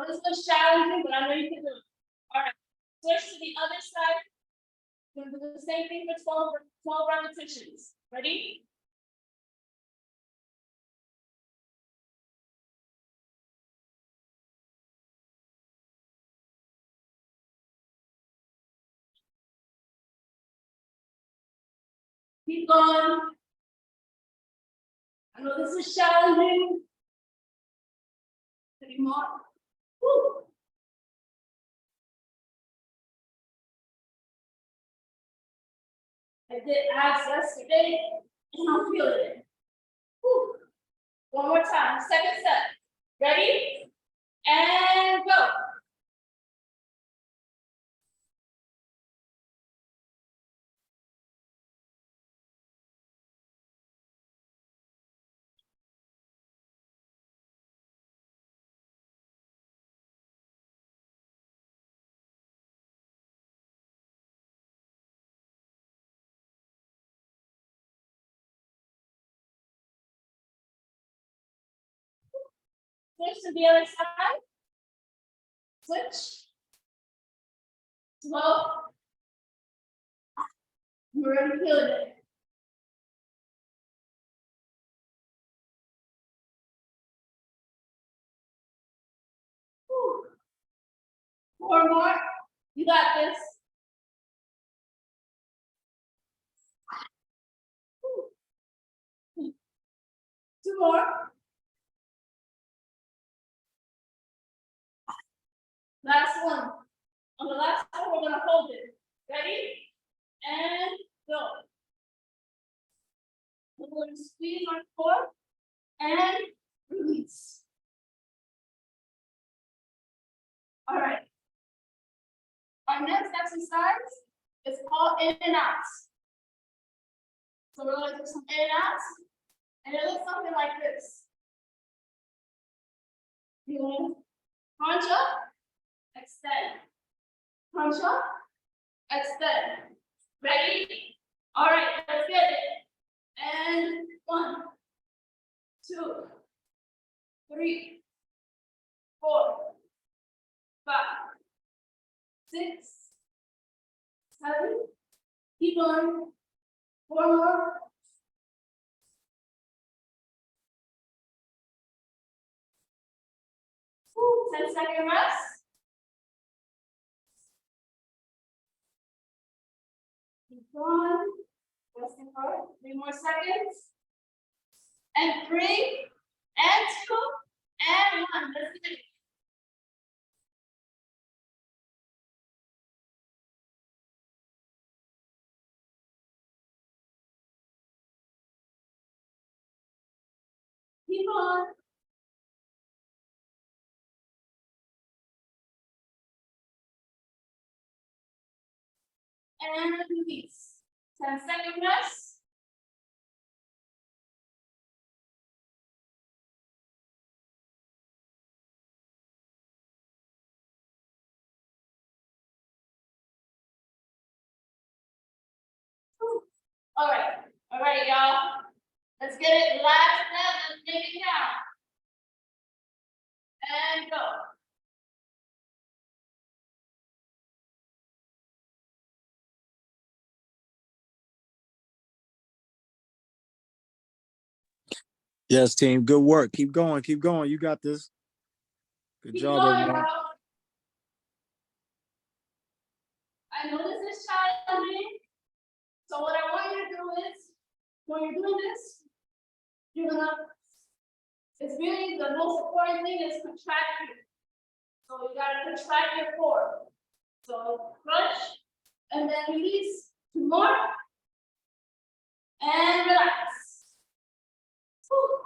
know this was challenging, but I know you can do it. All right, switch to the other side. We're gonna do the same thing for 12 repetitions. Ready? Keep going. I know this is challenging. 3 more. Woo. I did abs yesterday, and I'm feeling it. Woo. One more time, second set. Ready? And go. Switch to the other side. Switch. Slow. You're already feeling it. Woo. 4 more. You got this. Woo. 2 more. Last one. On the last one, we're gonna hold it. Ready? And go. We're going to squeeze our core and release. All right. Our next exercise is called in and outs. So we're going to do some in and outs, and it looks something like this. You're going to punch up, extend. Punch up, extend. Ready? All right, let's get it. And 1, 2, 3, 4, 5, 6, 7. Keep going. 4 more. Woo, 10-second rest. Keep going. Resting for 3 more seconds. And 3, and 2, and 1. Let's get it. Keep on. And release. 10-second rest. All right, y'all. Let's get it. Last step. Let's make it count. And go. Yes, team. Good work. Keep going. Keep going. You got this. Good Keep job, going, everyone. y'all. I know this is challenging. So what I want you to do is, when you're doing this, you're gonna. It's really the most important thing is contraction. So you gotta contract your core. So crunch and then release. 2 more. And relax. Whew.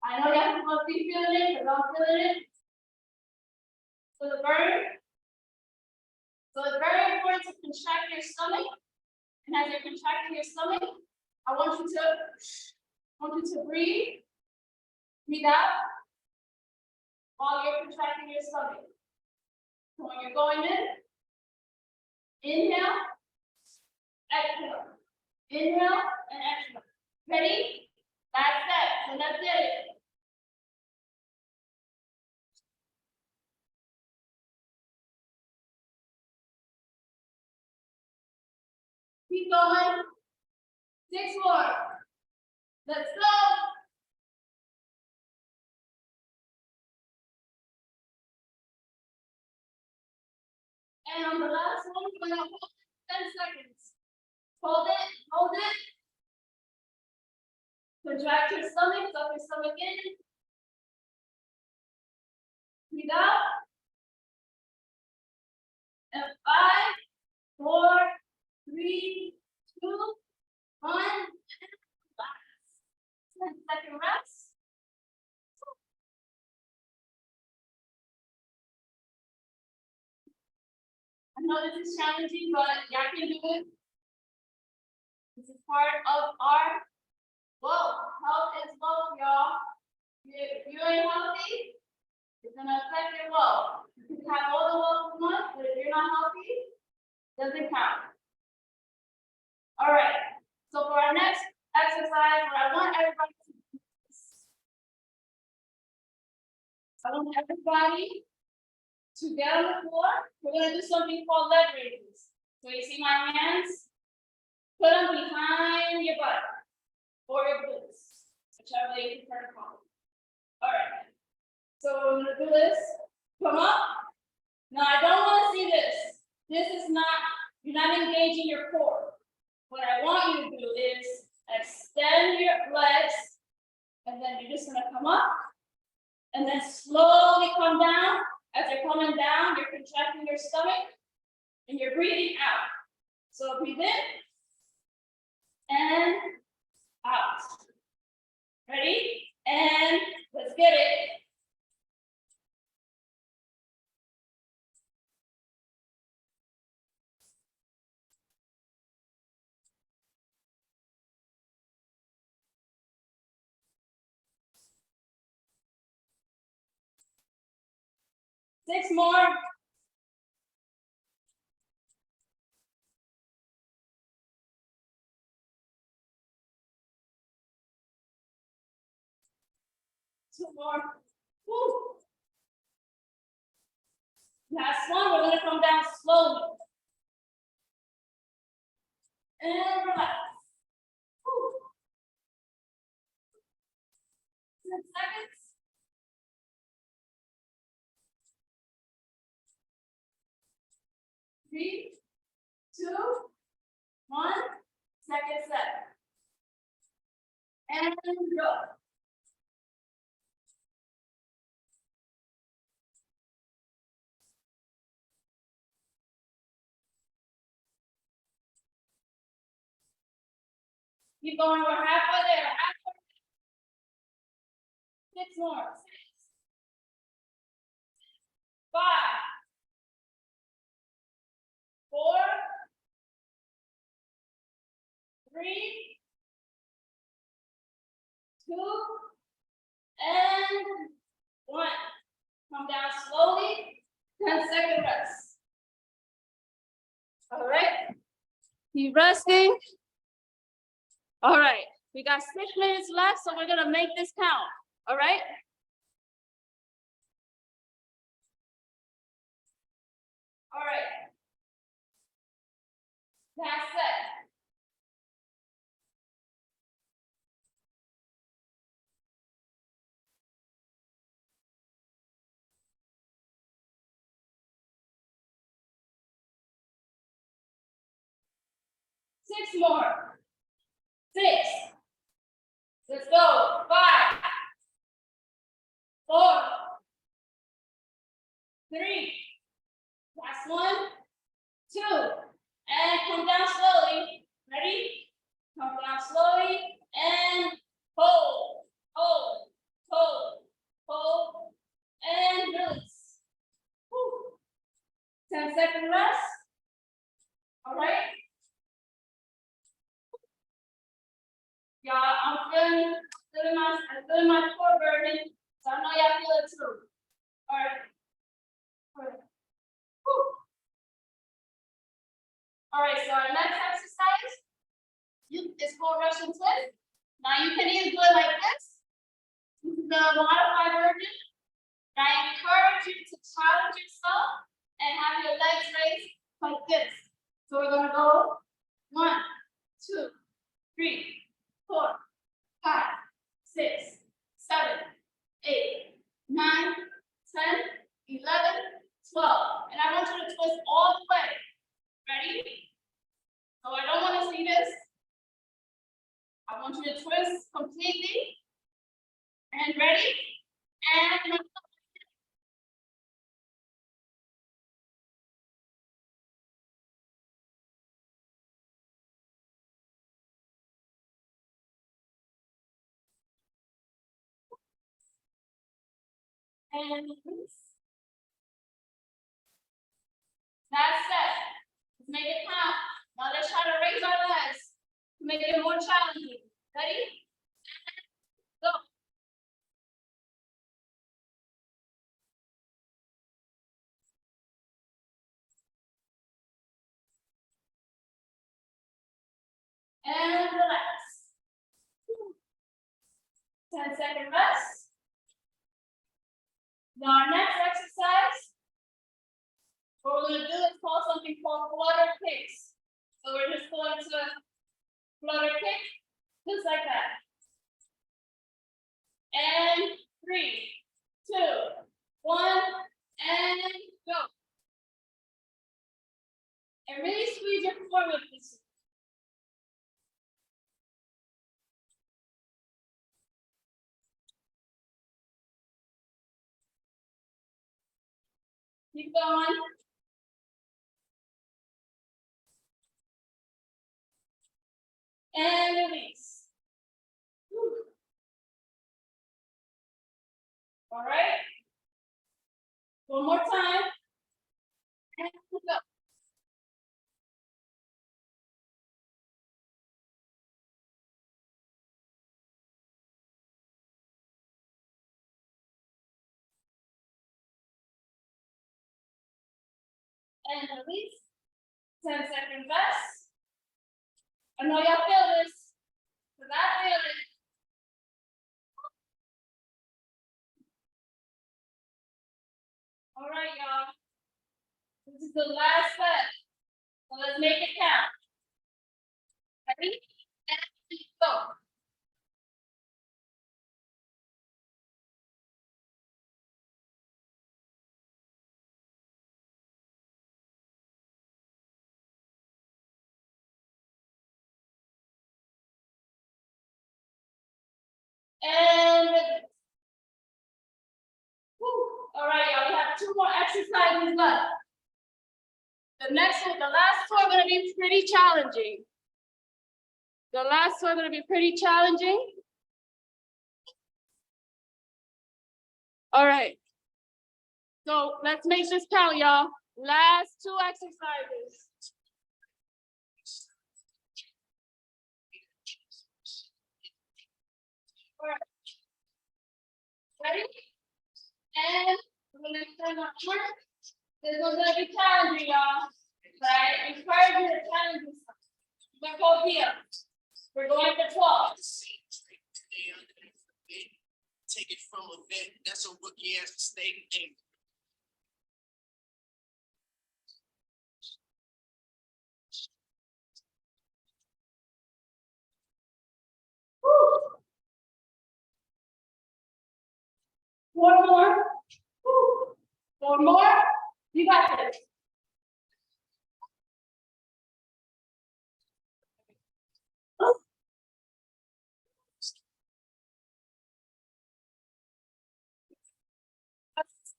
I know you have to must be feeling it, but I'm feeling it. So the burn. So it's very important to contract your stomach. And as you're contracting your stomach, I want you to breathe. Breathe out while you're contracting your stomach. So when you're going in, inhale, exhale. Inhale and exhale. Ready? That's it. So let's get it. Keep going. 6 more. Let's go. And on the last one, we're gonna hold 10 seconds. Hold it, hold it. Contract your stomach, tuck your stomach in. Breathe out. And 5, 4, 3, 2, 1. Relax. 10-second rest. I know this is challenging, but y'all can do it. This is part of our wealth. Health is wealth, y'all. If you ain't healthy, it's gonna affect your wealth. You can have all the wealth you want, but if you're not healthy, it doesn't count. All right. So for our next exercise, what I want everybody to do is, I want everybody to get on the floor. We're gonna do something called leg raises. So you see my hands? Put them behind your butt or your glutes, whichever way you prefer to call it. All right. So we're gonna do this. Come up. Now I don't want to see this. This is not, you're not engaging your core. What I want you to do is extend your legs, and then you're just gonna come up, and then slowly come down. As you're coming down, you're contracting your stomach, and you're breathing out. So breathe in, and out. Ready? And let's get it. Six more. Two more. Woo. Last one, we're gonna come down slowly. And relax. Woo. 10 seconds. Three, 2, 1. Second set. And go. Keep going, we're halfway there, halfway. 6 more. 6, 5, 4, 3, 2, and 1. Come down slowly. 10-second rest. All right. Keep resting. All right. We got 6 minutes left, so we're gonna make this count. All right. All right. Last set. Six more. 6. Let's go. 5, 4, 3. Last one. 2. And come down slowly. Ready? Come down slowly and hold, hold, hold, hold, and release. Woo. 10-second rest. All right. Y'all, I'm feeling my core burning, so I know y'all feel it too. All right. Woo. All right, so our next exercise is called Russian twist. Now you can either do it like this. This is the modified version. And I encourage you to challenge yourself and have your legs raised like this. So we're gonna go 1, want you to twist completely. And ready? And release. That's it. Let's make it count. Now let's try to raise our legs to make it more challenging. Ready? Go. And relax. 10-second rest. Now our next exercise, what we're going to do is call something called flutter kicks. So we're just going to flutter kick, just like that. And 3, 2, 1, and go. And really squeeze your core with this. Keep going. And release. Whew. All right. One more time. And go. And release. 10-second rest. I know y'all feel this, because I feel it. All right, y'all. This is the last set. So let's make it count. Ready? And go. And release. Whew. All right, y'all. We have 2 more exercises left. The next one, the last 2 are going to be pretty challenging. The last 2 are going to be pretty challenging. All right. So let's make this count, y'all. Last 2 exercises. All right. Ready? And we're going to turn on work. This one's going to be challenging, y'all. Right? Encourage you to challenge yourself. But go here. We're going for 12. Take it from a vet, that's a rookie ass mistake. Woo. 4 more. Woo. 4 more. You got this.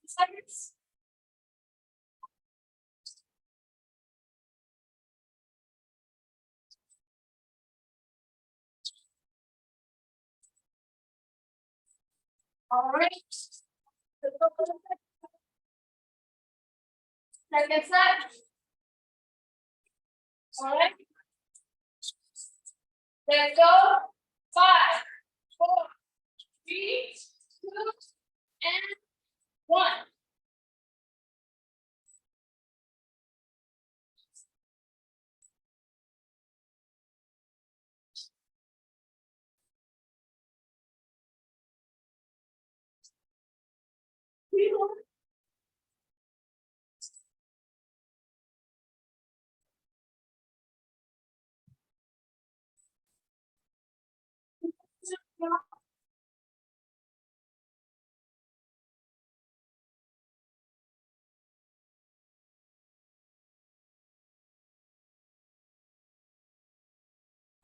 Seconds. All right. Second set. All right. Let's go. 5, 4, 3, 2, and 1.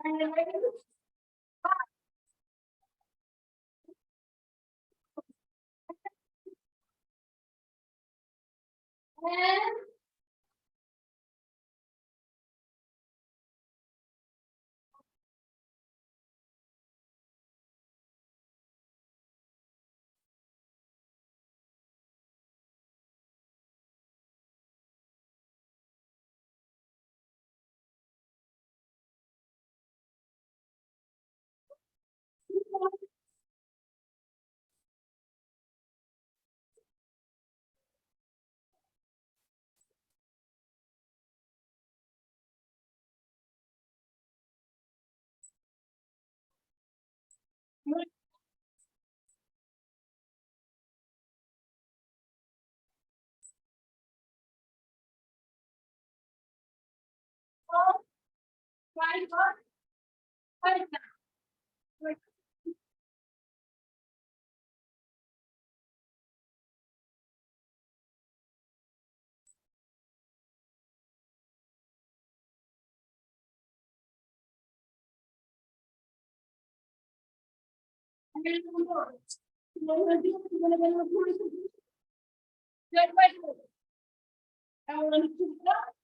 And 5, And right up, right down. Right. And then we'll go. What we're gonna do is we're gonna record it. Good, right here. And we're gonna keep it up.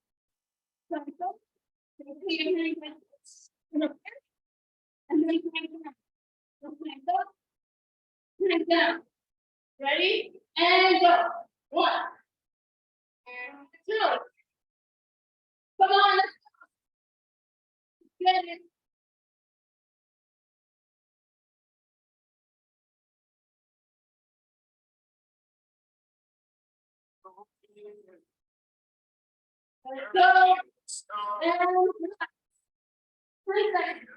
Like so. And we'll keep it like this. And up there. And then crank down. So crank up. Crank down. Ready? And go. 1. And 2. Come on, let's go. Get it. Let's go. And 3 seconds.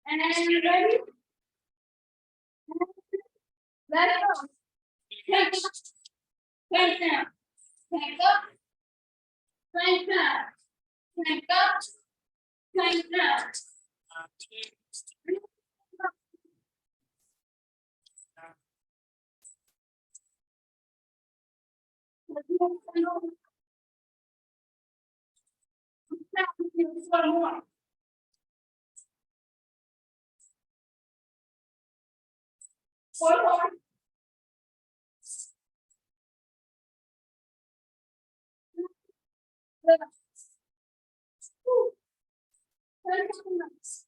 And ready? Let it go. Crank up. Crank down. Crank up. Crank down. Crank up. Crank down. One more. One more. Woo. 10 seconds.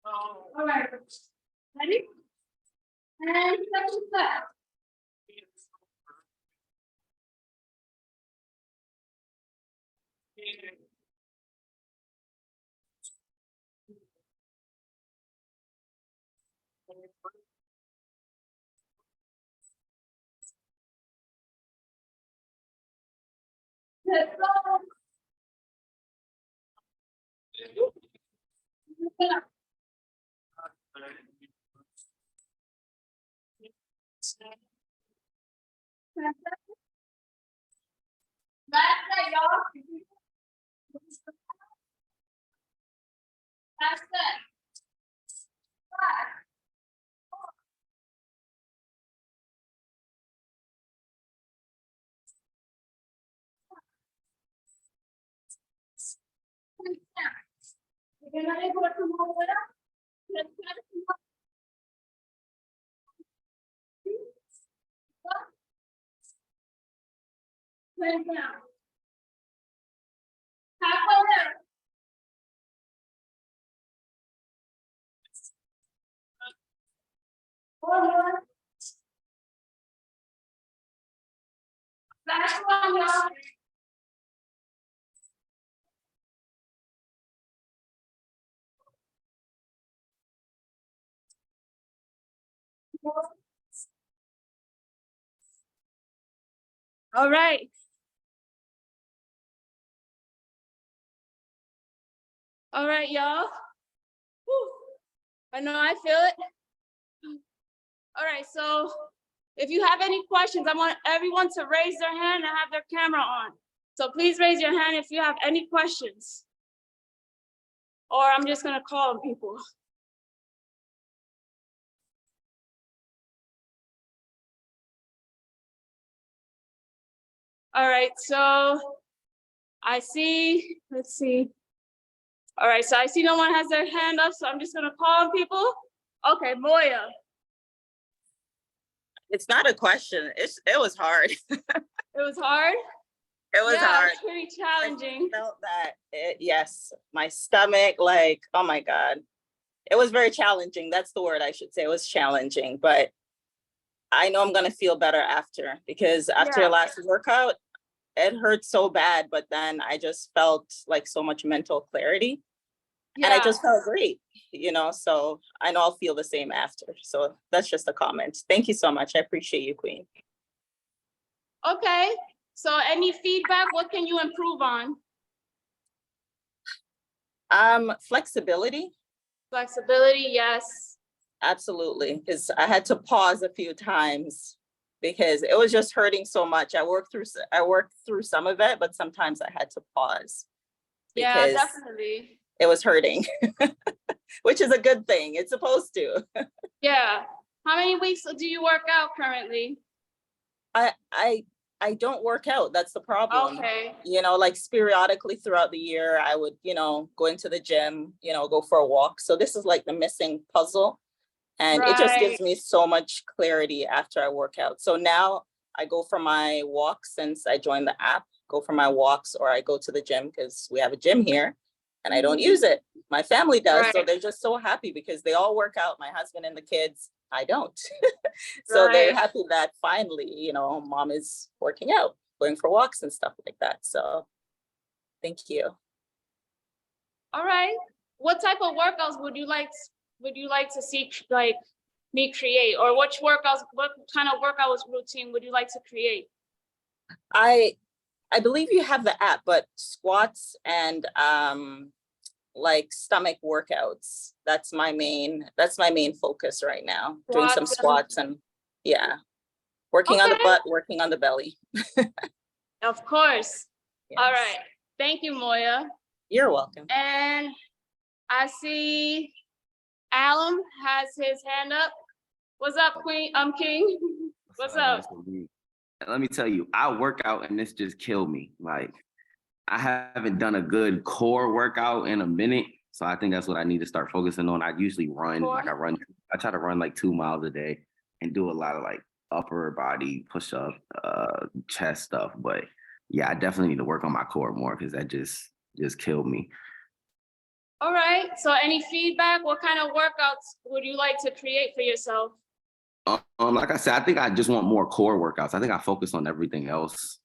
All right. Ready? And second step. Let's go. Last set, y'all. Last set. 5. 4. 3. You're gonna go to more with us. Let's get it. Crank down. Halfway there. One more. Last one, y'all. All right. All right, y'all. Whew. I know I feel it. All right, so if you have any questions, I want everyone to raise their hand and have their camera on. So please raise your hand if you have any questions. Or I'm just gonna call on people. All right, so I see, let's see. All right, so I see no one has their hand up, so I'm just gonna call on people. Okay, Moya. It's not a question. It was hard. It was hard? It was Yeah, hard. it's pretty challenging. I felt that yes, my stomach, like, oh my God. It was very challenging. That's the word I should say. It was challenging, but I know I'm gonna feel better after, because after Yeah. last workout, it hurt so bad, but then I just felt like so much mental clarity. And I Yeah, just felt great, so I know I'll feel the same after. So that's just a comment. Thank you so much. I appreciate you, Queen. okay. So any feedback, what can you improve on? Flexibility. Flexibility, yes. Absolutely, because I had to pause a few times because it was just hurting so much. I worked through some of it, but sometimes I had to pause Yeah, because definitely. it was hurting, which is a good thing. It's supposed to. Yeah. How many weeks do you work out currently? I don't work out. That's the problem. Okay. Like periodically throughout the year, I would, go into the gym, go for a walk. So this is like the missing puzzle. And it just gives Right. me so much clarity after I work out. So now I go for my walks since I joined the app, go for my walks, or I go to the gym because we have a gym here and I don't use it. My family does. So Right. they're just so happy because they all work out, my husband and the kids. I don't. So they're Right. happy that finally, mom is working out, going for walks and stuff like that. So thank you. All right. What type of workouts would you like to see like me create? Or what kind of workout routine would you like to create? I believe you have the app, but squats and like stomach workouts. That's my main focus right now. Doing some squats and working on the Okay. butt, working on the belly. Of course. All Yes. right. Thank you, Moya. You're welcome. And I see Alum has his hand up. What's up, King? What's up? And let me tell you, I work out and this just killed me. Like, I haven't done a good core workout in a minute. So I think that's what I need to start focusing on. I usually run, Core? I try to run like 2 miles a day and do a lot of like upper body push up, chest stuff. But yeah, I definitely need to work on my core more because that just killed me. All right. So any feedback? What kind of workouts would you like to create for yourself? Like I said, I think I just want more core workouts. I think I focus on everything else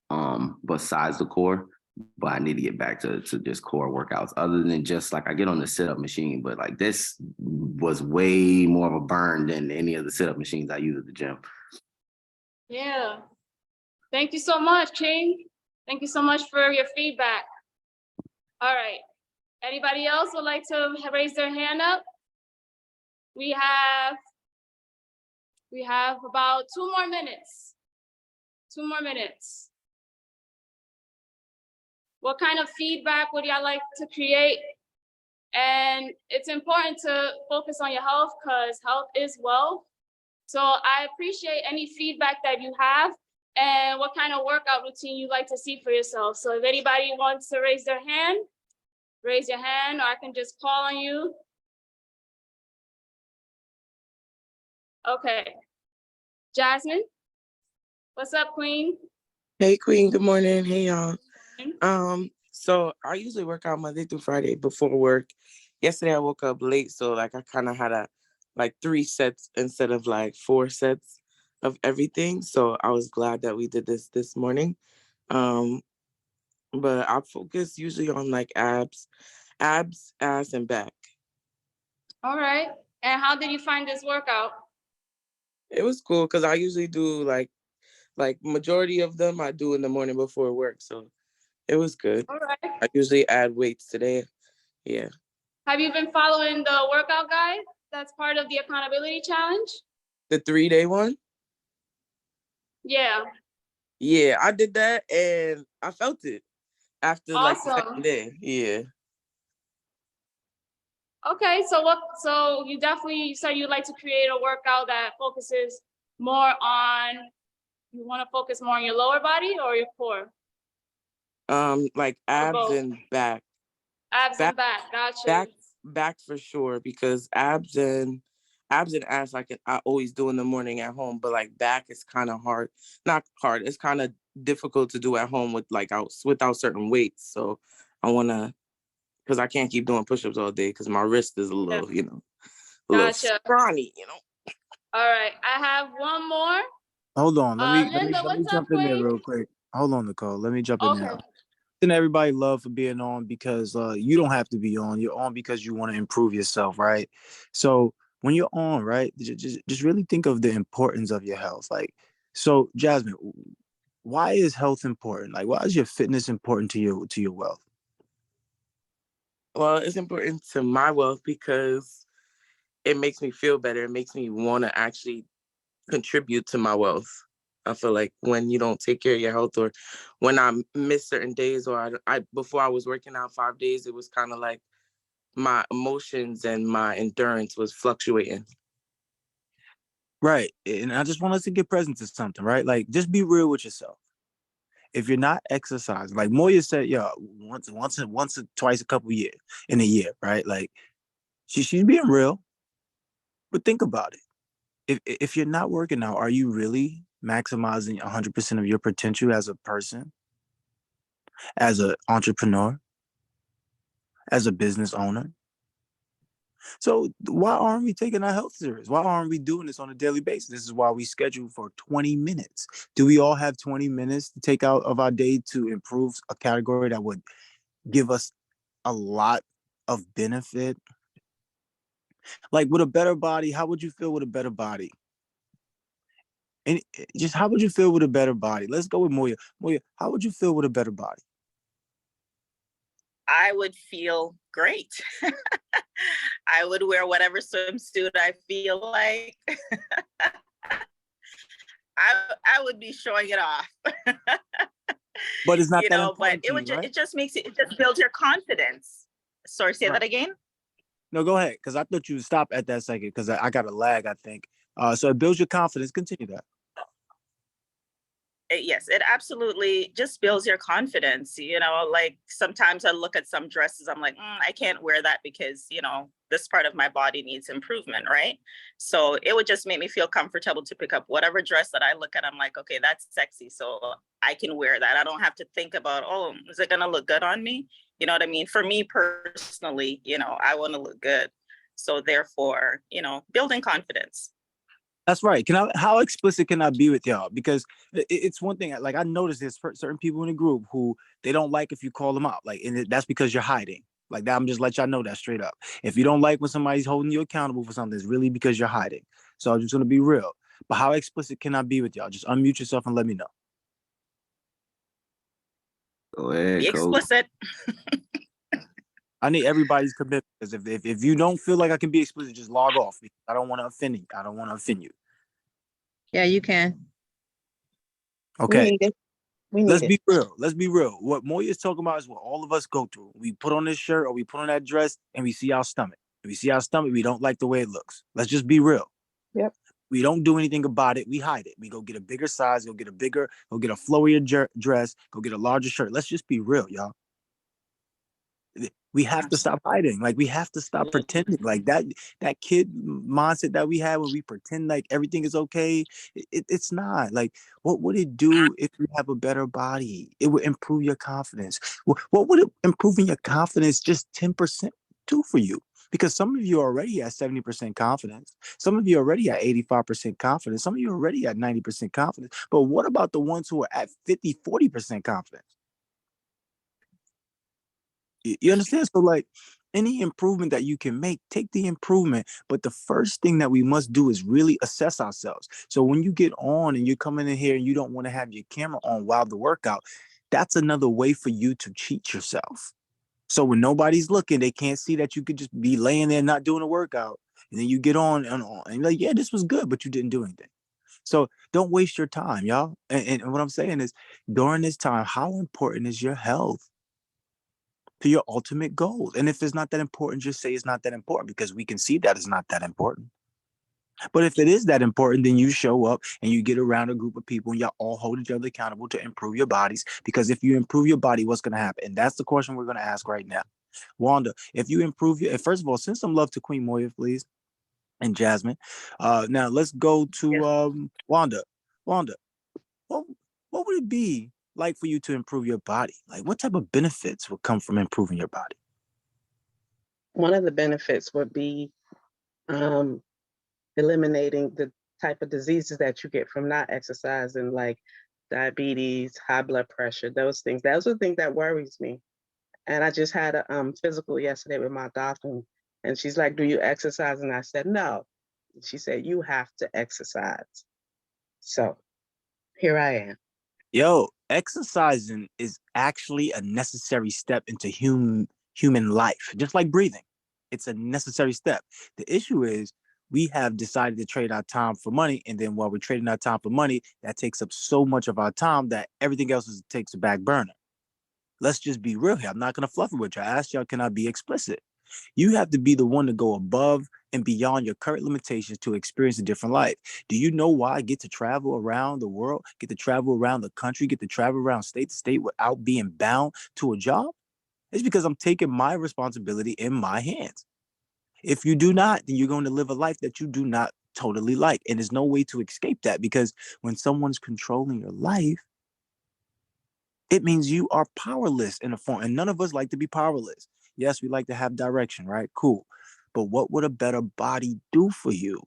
besides the core, but I need to get back to just core workouts other than just like I get on the sit-up machine, but like this was way more of a burn than any of the sit-up machines I use at the gym. Yeah. Thank you so much, King. Thank you so much for your feedback. All right. Anybody else would like to raise their hand up? We have about 2 more minutes. 2 more minutes. What kind of feedback would y'all like to create? And it's important to focus on your health because health is wealth. So I appreciate any feedback that you have and what kind of workout routine you'd like to see for yourself. So if anybody wants to raise their hand, raise your hand, or I can just call on you. Okay. Jasmine, what's up, Queen? Hey Queen, good morning. Hey y'all. So I usually work out Monday through Friday before work. Yesterday I woke up late, so like I kind of had like 3 sets instead of like 4 sets of everything. So I was glad that we did this morning. But I focus usually on like abs, ass, and back. All right. And how did you find this workout? It was cool because I usually do like majority of them I do in the morning before work. So it was good. All right. I usually add weights today. Yeah. Have you been following the workout guide that's part of the accountability challenge? The 3-day one? Yeah. Yeah, I did that and I felt it after like the Awesome. second day. Yeah. Okay, so you definitely said you'd like to create a workout that focuses more on, you want to focus more on your lower body or your core? Like abs both? and back. Abs and Back, back, got you. back for sure, because abs and ass I always do in the morning at home, but like back is kind of hard. Not hard. It's kind of difficult to do at home with like without certain weights. So I wanna, because I can't keep doing push-ups all day because my wrist is a little, a little Gotcha. scrawny. All right, I have one more. Hold on. Linda, Let me what's up, jump in there Queen? real quick. Hold on, Nicole. Let me jump in there. Okay. And everybody love for being on because you don't have to be on. You're on because you want to improve yourself, right? So when you're on, right, just really think of the importance of your health. Like, so Jasmine, why is health important? Like, why is your fitness important to your wealth? Well, it's important to my wealth because it makes me feel better. It makes me want to actually contribute to my wealth. I feel like when you don't take care of your health, or when I miss certain days, or I before I was working out 5 days, it was kind of like my emotions and my endurance was fluctuating. Right. And I just want us to get present to something, right? Like, just be real with yourself. If you're not exercising, like Moya said, yeah, once or twice a couple years in a year, right? Like, she's being real, but think about it. If you're not working out, are you really maximizing 100% of your potential as a person, as an entrepreneur, as a business owner? So why aren't we taking our health serious? Why aren't we doing this on a daily basis? This is why we schedule for 20 minutes. Do we all have 20 minutes to take out of our day to improve a category that would give us a lot of benefit? Like, with a better body, how would you feel with a better body? And just how would you feel with a better body? Let's go with Moya. Moya, how would you feel with a better body? I would feel great. I would wear whatever swimsuit I feel like. I would be showing it off. But it's not that But important to you, right? it just builds your confidence. Sorry, say that again. No, go ahead, because I thought you would stop at that second because I got a lag, I think. So it builds your confidence. Continue that. Yes, it absolutely just builds your confidence. Like sometimes I look at some dresses, I'm like, I can't wear that because, this part of my body needs improvement, right? So it would just make me feel comfortable to pick up whatever dress that I look at. I'm like, okay, that's sexy. So I can wear that. I don't have to think about, oh, is it going to look good on me? You know what I mean? For me personally, I want to look good. So therefore, building confidence. That's right. How explicit can I be with y'all? Because it's one thing, like I noticed there's certain people in the group who they don't like if you call them out. Like, and that's because you're hiding. Like that, I'm just let y'all know that straight up. If you don't like when somebody's holding you accountable for something, it's really because you're hiding. So I'm just gonna be real. But how explicit can I be with y'all? Just unmute yourself and let me know. Go ahead, Be coach. explicit. I need everybody's commitment, because if you don't feel like I can be explicit, just log off. I don't want to offend you. I don't want to offend you. Yeah, you can. Okay. We need it. Let's be real. Let's be real. What Moya is talking about is what all of us go through. We put on this shirt or we put on that dress and we see our stomach. If we see our stomach, we don't like the way it looks. Let's just be real. Yep. We don't do anything about it. We hide it. We go get a bigger size, go get a flowier dress, go get a larger shirt. Let's just be real, y'all. We have to stop hiding. Like, we have to stop pretending. Like that kid mindset that we had when we pretend like everything is okay. It's not. Like, what would it do if you have a better body? It would improve your confidence. What would it improving your confidence just 10% do for you? Because some of you are already at 70% confidence. Some of you are already at 85% confidence. Some of you are already at 90% confidence. But what about the ones who are at 50, 40% confidence? You understand? So, like, any improvement that you can make, take the improvement. But the first thing that we must do is really assess ourselves. So when you get on and you're coming in here and you don't want to have your camera on while the workout, that's another way for you to cheat yourself. So when nobody's looking, they can't see that you could just be laying there not doing a workout. And then you get on and you're like, yeah, this was good, but you didn't do anything. So don't waste your time, y'all. And what I'm saying is, during this time, how important is your health to your ultimate goals? And if it's not that important, just say it's not that important, because we can see that it's not that important. But if it is that important, then you show up and you get around a group of people and y'all all hold each other accountable to improve your bodies. Because if you improve your body, what's going to happen? And that's the question we're going to ask right now. Wanda, if you improve your, first of all, send some love to Queen Moya, please, and Jasmine. Now let's go to Wanda. Wanda, what what would it be like for you to improve your body? Like, what type of benefits would come from improving your body? One of the benefits would be um, eliminating the type of diseases that you get from not exercising, like diabetes, high blood pressure, those things. Those are the things that worries me. And I just had a physical yesterday with my doctor, and she's like, "Do you exercise?" And I said, "No." She said, "You have to exercise." So here I am. Yo, exercising is actually a necessary step into human life, just like breathing. It's a necessary step. The issue is we have decided to trade our time for money, and then while we're trading our time for money, that takes up so much of our time that everything else takes a back burner. Let's just be real here. I'm not gonna fluff it with you. I asked y'all, can I be explicit? You have to be the one to go above and beyond your current limitations to experience a different life. Do you know why I get to travel around the world, get to travel around the country, get to travel around state to state without being bound to a job? It's because I'm taking my responsibility in my hands. If you do not, then you're going to live a life that you do not totally like. And there's no way to escape that, because when someone's controlling your life, it means you are powerless in a form. And none of us like to be powerless. Yes, we like to have direction, right? Cool. But what would a better body do for you?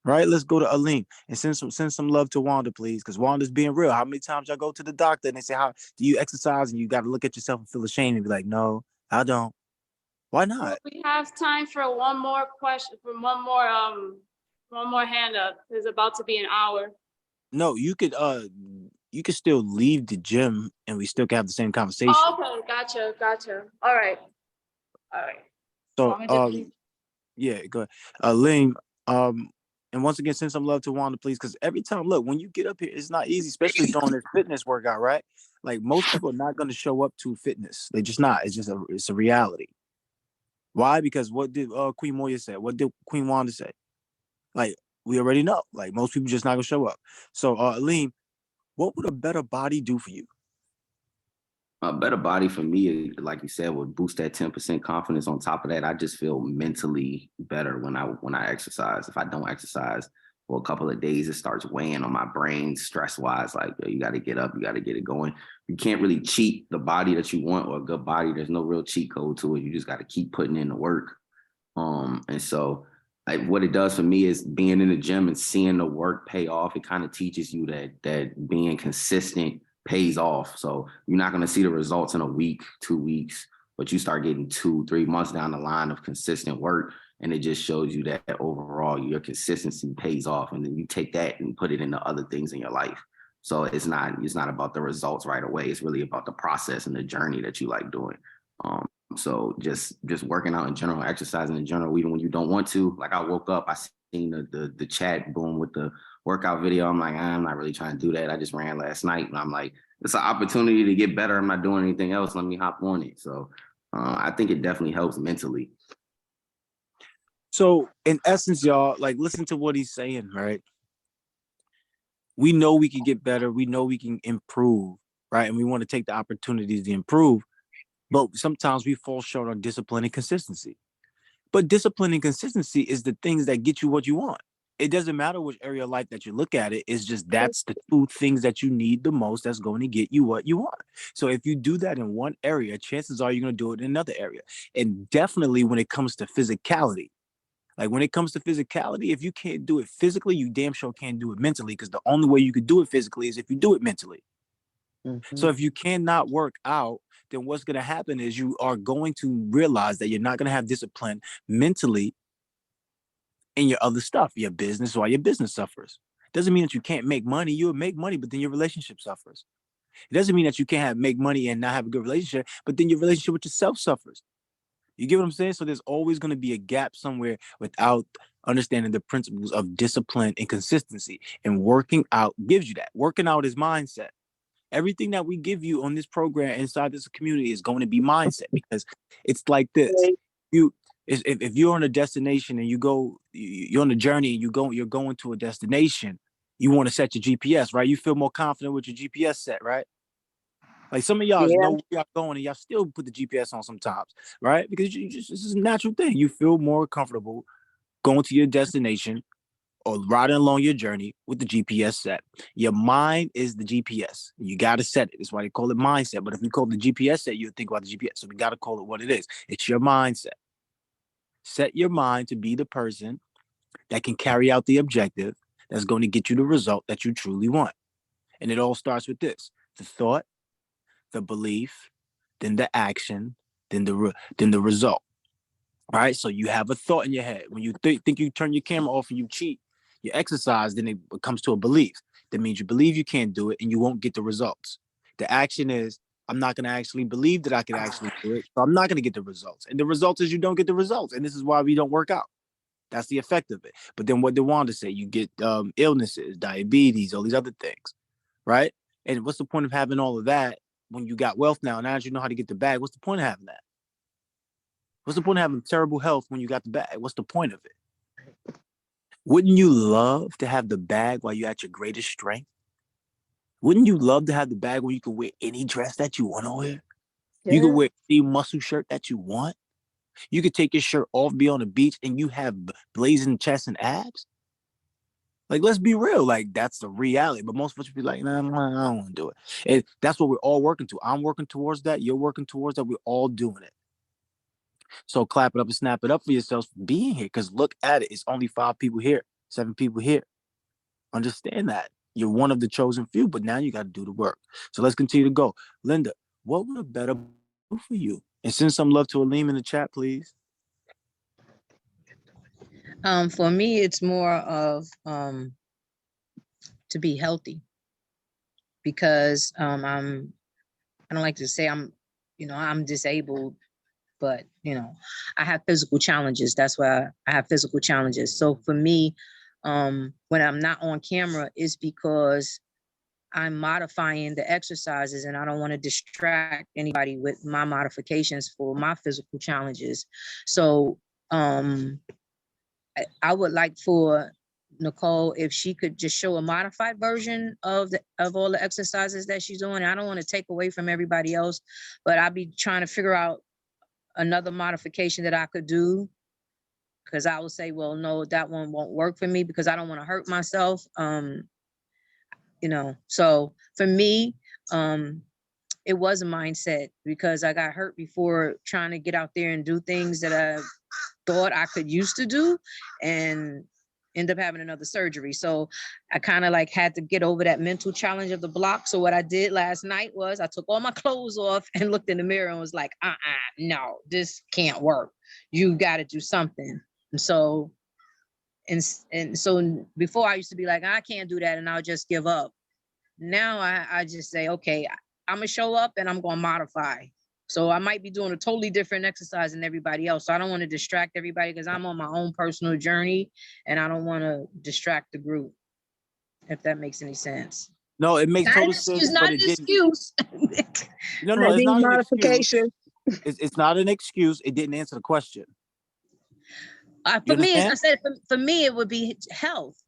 Right? Let's go to Aline and send some love to Wanda, please. Because Wanda's being real. How many times y'all go to the doctor and they say, "How do you exercise?" And you got to look at yourself and feel ashamed and be like, "No, I don't." Why not? We have time for one more question, for one more hand up. There's about to be an hour. No, you could still leave the gym and we still can have the same conversation. Oh, okay, gotcha. All right. So Want me to- yeah, go ahead. Ling, and once again, send some love to Wanda, please, because every time, look, when you get up here, it's not easy, especially during this fitness workout, right? Like, most people are not going to show up to fitness. They're just not. It's a reality. Why? Because what did Queen Moya say? What did Queen Wanda say? Like, we already know. Like, most people just not gonna show up. So, Aline, what would a better body do for you? A better body for me, like you said, would boost that 10% confidence. On top of that, I just feel mentally better when I exercise. If I don't exercise for a couple of days, it starts weighing on my brain stress-wise. Like, you got to get up, you got to get it going. You can't really cheat the body that you want, or a good body. There's no real cheat code to it. You just got to keep putting in the work. And so what it does for me is being in the gym and seeing the work pay off. It kind of teaches you that being consistent pays off. So you're not going to see the results in a week, 2 weeks, but you start getting 2-3 months down the line of consistent work. And it just shows you that overall your consistency pays off. And then you take that and put it into other things in your life. So it's not about the results right away. It's really about the process and the journey that you like doing. So just working out in general, exercising in general, even when you don't want to. Like, I woke up, I seen the chat boom with the workout video. I'm like, I'm not really trying to do that. I just ran last night, and I'm like, it's an opportunity to get better. I'm not doing anything else. Let me hop on it. So I think it definitely helps mentally. So, in essence, y'all, like, listen to what he's saying, right? We know we can get better. We know we can improve, right? And we want to take the opportunities to improve. But sometimes we fall short on discipline and consistency. But discipline and consistency is the things that get you what you want. It doesn't matter which area of life that you look at it. It's just that's the two things that you need the most that's going to get you what you want. So if you do that in one area, chances are you're going to do it in another area. And definitely when it comes to physicality, if you can't do it physically, you damn sure can't do it mentally, because the only way you could do it physically is if you do it mentally. So if you cannot work out, then what's going to happen is you are going to realize that you're not going to have discipline mentally in your other stuff, your business, or your business suffers. Doesn't mean that you can't make money. You'll make money, but then your relationship suffers. It doesn't mean that you can't make money and not have a good relationship, but then your relationship with yourself suffers. You get what I'm saying? So there's always going to be a gap somewhere without understanding the principles of discipline and consistency. And working out gives you that. Working out is mindset. Everything that we give you on this program inside this community is going to be mindset, because it's like this. if you're on a destination and you're on a journey and you're going to a destination, you want to set your GPS, right? You feel more confident with your GPS set, right? Like some of y'all Yeah. know where y'all going and y'all still put the GPS on sometimes, right? Because this is a natural thing. You feel more comfortable going to your destination or riding along your journey with the GPS set. Your mind is the GPS. You got to set it. That's why they call it mindset. But if we call it the GPS set, you think about the GPS. So we got to call it what it is. It's your mindset. Set your mind to be the person that can carry out the objective that's going to get you the result that you truly want. And it all starts with this: the thought, the belief, then the action, then the result. All right. So you have a thought in your head. When you think you turn your camera off and you cheat, you exercise, then it comes to a belief. That means you believe you can't do it and you won't get the results. The action is, I'm not going to actually believe that I can actually do it. So I'm not going to get the results. And the result is you don't get the results. And this is why we don't work out. That's the effect of it. But then what did Wanda say? You get illnesses, diabetes, all these other things, right? And what's the point of having all of that when you got wealth now? Now that you know how to get the bag, what's the point of having that? What's the point of having terrible health when you got the bag? What's the point of it? Wouldn't you love to have the bag while you're at your greatest strength? Wouldn't you love to have the bag where you can wear any dress that you want to wear? You can wear any muscle shirt that you want. You could take your shirt off, be on the beach, and you have blazing chest and abs. Like, let's be real. Like, that's the reality. But most of us would be like, nah, I don't want to do it. And that's what we're all working to. I'm working towards that. You're working towards that. We're all doing it. So clap it up and snap it up for yourselves for being here. Because look at it. It's only 5 people here, 7 people here. Understand that. You're one of the chosen few, but now you got to do the work. So let's continue to go. Linda, what would a better do for you? And send some love to Aleem in the chat, please. For me, it's more of to be healthy, because I don't like to say I'm disabled, but I have physical challenges. That's why I have physical challenges. So for me, when I'm not on camera, it's because I'm modifying the exercises and I don't want to distract anybody with my modifications for my physical challenges. So I would like for Nicole, if she could just show a modified version of all the exercises that she's doing. I don't want to take away from everybody else, but I'll be trying to figure out another modification that I could do, because I will say, well, no, that one won't work for me because I don't want to hurt myself. So for me, it was a mindset, because I got hurt before trying to get out there and do things that I thought I could used to do, and end up having another surgery. So I kind of like had to get over that mental challenge of the block. So what I did last night was I took all my clothes off and looked in the mirror and was like, no, this can't work. You got to do something. And so before I used to be like, I can't do that, and I'll just give up. Now I just say, okay, I'm gonna show up and I'm gonna modify. So I might be doing a totally different exercise than everybody else. So I don't want to distract everybody, because I'm on my own personal journey and I don't want to distract the group, if that makes any sense. No, it makes total sense. Not but an it didn't. excuse. No, it's not an excuse. It's not an excuse. It didn't answer the question. For me, as I said, for me, it would be health.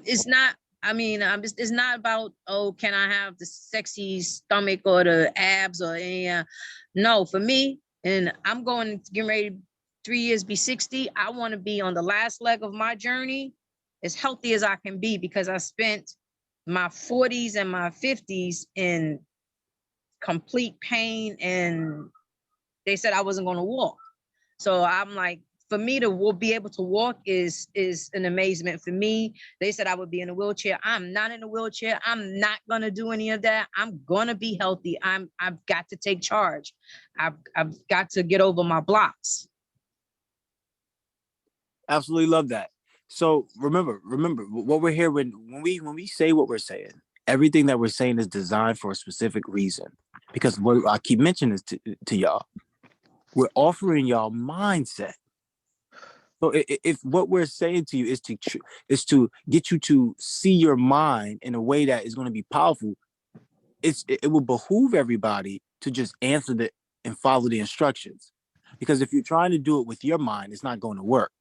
It's not. I mean, it's not about, oh, can I have the sexy stomach or the abs or any, no, for me, and I'm getting ready 3 years, be 60. I want to be on the last leg of my journey as healthy as I can be, because I spent my 40s and my 50s in complete pain, and they said I wasn't going to walk. So I'm like, for me to be able to walk is an amazement for me. They said I would be in a wheelchair. I'm not in a wheelchair. I'm not going to do any of that. I'm going to be healthy. I've got to take charge. I've got to get over my blocks. Absolutely love that. So remember what we're here when we say what we're saying, everything that we're saying is designed for a specific reason. Because what I keep mentioning this to y'all, we're offering y'all mindset. So if what we're saying to you is to get you to see your mind in a way that is going to be powerful, it will behoove everybody to just answer and follow the instructions. Because if you're trying to do it with your mind, it's not going to work.